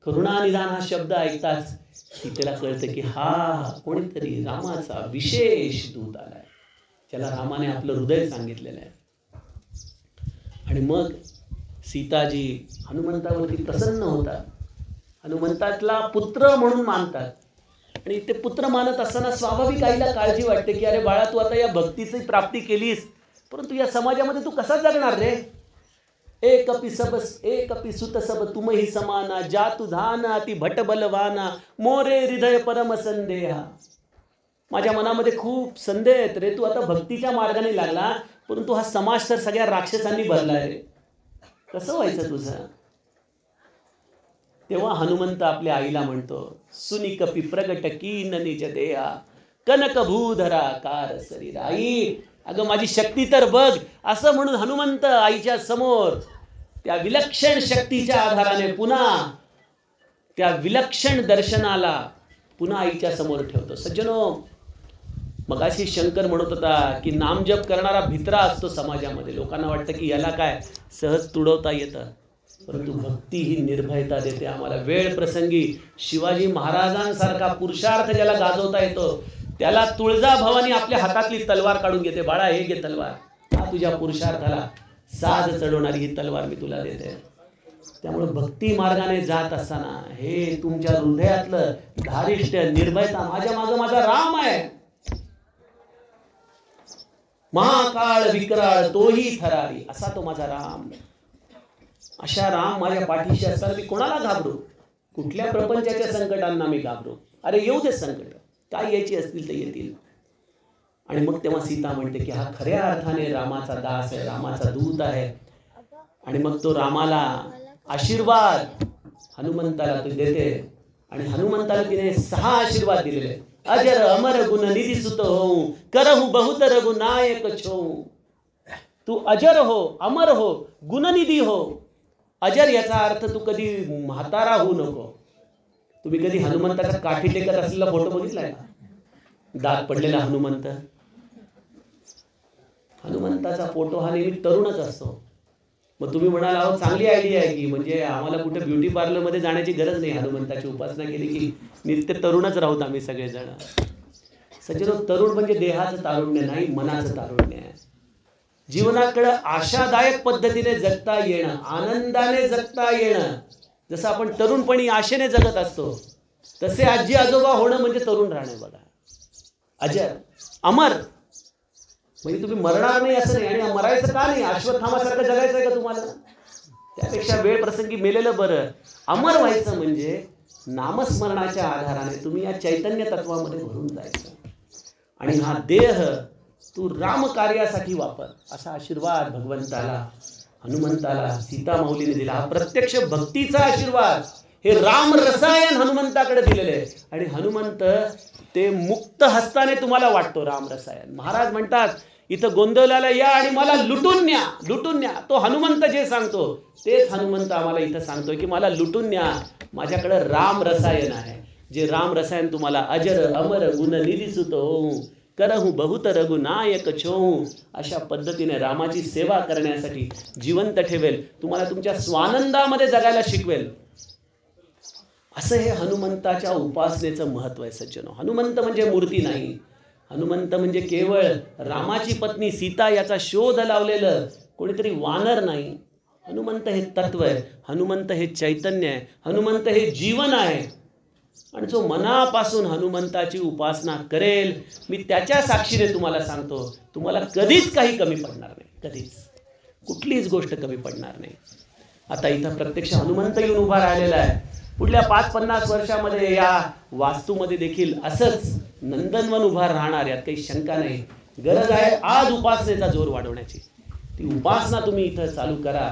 करुणा निधान हा शब्द ऐकताच सीतेला कळतं की हा कोणीतरी रामाचा विशेष दूत आलाय, ज्याला रामाने आपलं हृदय सांगितलेलं आहे. आणि मग सीताजी हनुमंतावरती प्रसन्न होतात, हनुमंतातला पुत्र म्हणून मानतात. आणि ते पुत्र मानत असताना स्वाभाविक आईला काळजी वाटते की अरे बाळा तू आता या भक्तीची प्राप्ती केलीस, परंतु या समाजामध्ये तू कसा जगणार रे. एकपी सुत सब तुमही समाना, जातु धाना ती भट बलवाना, मोरे हृदय परम संदेहा. माझ्या मनामध्ये खूप संदेह आहेत रे, तू आता भक्तीच्या मार्गाने लागला, परंतु हा समाज तर सगळ्या राक्षसांनी भरलाय रे, कसं व्हायचं तुझं. तेव्हा हनुमंत आपल्या आईला म्हणतो सुनिकपी प्रगट कीन निज देहा, कनक भूधरा कार शरीर. आई अगं माझी शक्ती तर बघ. असं म्हणून हनुमंत आईच्या समोर त्या विलक्षण शक्तीच्या आधाराने पुन्हा त्या विलक्षण दर्शनाला पुन्हा आईच्या समोर ठेवतो. सज्जनो, मगाशी शंकर म्हणत होता की नामजप करणारा भित्रा असतो समाजामध्ये. लोकांना वाटतं की याला काय सहज तुडवता येतं, परंतु भक्ती ही निर्भयता देते आम्हाला. वेळ प्रसंगी शिवाजी महाराजांसारखा पुरुषार्थ ज्याला गाजवता येतो त्याला तुळजा भवानी आपल्या हातातली तलवार काढून घेते. बाळा हे घे तलवार, हा तुझ्या पुरुषार्थाला साज चढवणारी ही तलवार मी तुला देते. त्यामुळे भक्ती मार्गाने जात असताना हे तुमच्या हृदयातलं धारिष्ट्य, निर्भयता, माझ्या मागं माझा राम आहे, महाकाळ विकराळ तोही थरारी, असा तो माझा राम. अशा राम माझ्या पाठीशी असताना मी कोणाला घाबरू, कुठल्या प्रपंचाच्या संकटांना मी घाबरू. अरे येऊ दे संकट, काय यायची असतील तर येतील. आणि मग तेव्हा सीता म्हणते की हा खऱ्या अर्थाने रामाचा दास आहे, रामाचा दूत आहे. आणि मग तो रामाला आशीर्वाद हनुमंताला तू देते आणि हनुमंताला तिने 6 आशीर्वाद दिलेले. अजर अमर गुण निधी सुत हो, करहु बहुत रघुनायक छो. तू अजर हो, अमर हो, गुणनिधी हो. अजर याचा अर्थ तू कधी म्हातारा होऊ नको. तुम्ही कधी हनुमंताचा काठी टेकत असलेला फोटो बघितलाय का? दात पडलेला हनुमंत. हनुमंताचा फोटो हा नेहमी तरुणच असतो. मग तुम्ही म्हणाल अहो चांगली आयडिया आहे की म्हणजे आम्हाला कुठे ब्युटी पार्लर मध्ये जाण्याची गरज नाही. हनुमंताची उपासना केली की नित्य तरुणच राहूत आम्ही सगळेजण. सज्जनो, तरुण म्हणजे देहाचं तारुण्य नाही, मनाचं तारुण्य आहे. जीवनाकडे आशादायक पद्धतीने जगता येणं, आनंदाने जगता येणं. जसं आपण तरुणपणी आशेने जगत असतो तसे आजी आजोबा होणं म्हणजे तरुण राहणे. बघा, अजर अमर म्हणजे तुम्ही मरणार नाही असं नाही. आणि मरायचं का नाही? अश्वत्थामासारखं जगायचंय का तुम्हाला? त्यापेक्षा वेळ प्रसंगी मेलेलं बरं. अमर व्हायचं म्हणजे नामस्मरणाच्या आधाराने तुम्ही या चैतन्य तत्वामध्ये भरून जायचं. आणि हा देह तू राम कार्यासाठी वापर, असा आशीर्वाद भगवंताला, हनुमंताला सीता माऊलीने दिला. हा प्रत्यक्ष भक्तीचा आशीर्वाद. हे राम रसायन हनुमंताकडे दिलेले आहे. आणि हनुमंत ते मुक्त हस्ताने तुम्हाला वाटतो राम रसायन. महाराज म्हणतात इथं गोंदवल्याला या आणि मला लुटून न्या, लुटून न्या. तो हनुमंत जे सांगतो तेच हनुमंत आम्हाला इथं सांगतोय की मला लुटून न्या, माझ्याकडे राम रसायन आहे. जे राम रसायन तुम्हाला अजर अमर गुण निधी सुत हो, करहु बहुत रघुनायक छो. अशा पद्धतीने रामाची सेवा करण्यासाठी जिवंत ठेवेल, तुम्हाला तुमच्या स्वानंदामध्ये जगायला शिकवेल. असं हे हनुमंताच्या उपासनेचं महत्व आहे सज्जनो. हनुमंत म्हणजे मूर्ती नाही. हनुमंत म्हणजे केवळ रामाची पत्नी सीता याचा शोध लावलेलं कोणीतरी वानर नाही. हनुमंत हे तत्व आहे. हनुमंत हे चैतन्य आहे. हनुमंत हे जीवन आहे. आणि जो मनापासून हनुमंताची उपासना करेल, मी त्याच्या साक्षीने तुम्हाला सांगतो, तुम्हाला कधीच काही कमी पडणार नाही. कधीच कुठलीच गोष्ट कमी पडणार नाही. आता इथं प्रत्यक्ष हनुमंत येऊन उभा राहिलेला आहे. पुढल्या 5-50 वर्षामध्ये या वास्तूमध्ये देखील असंच नंदनवन उभा राहणार, यात काही शंका नाही. गरज आहे आज उपासनेचा जोर वाढवण्याची. ती उपासना तुम्ही इथं चालू करा.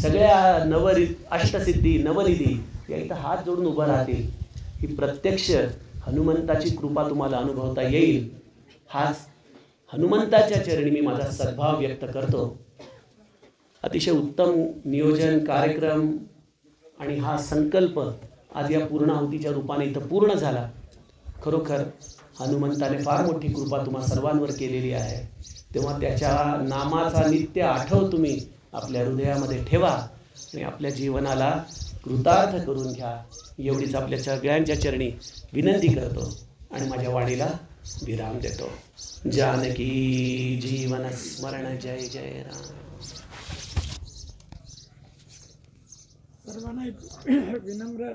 सगळ्या अष्टसिद्धी नवनिधी या इथं हात जोडून उभं राहतील. ही प्रत्यक्ष हनुमंताची कृपा तुम्हाला अनुभवता येईल. हाच हनुमंताच्या चरणी मी माझा सद्भाव व्यक्त करतो. अतिशय उत्तम नियोजन, कार्यक्रम आणि हा संकल्प आज या पूर्णाहुतीच्या रूपाने इथं पूर्ण झाला. खरोखर हनुमंताने फार मोठी कृपा तुम्हा सर्वांवर केलेली आहे. तेव्हा त्याच्या नामाचा नित्य आठव तुम्ही आपल्या हृदयामध्ये ठेवा आणि आपल्या जीवनाला कृतार्थ करून घ्या. एवढीच आपल्या सगळ्यांच्या चरणी विनंती करतो आणि माझ्या वाणीला विराम देतो. जानकी जीवन स्मरण. जय जय राम. सर्वांना विनम्र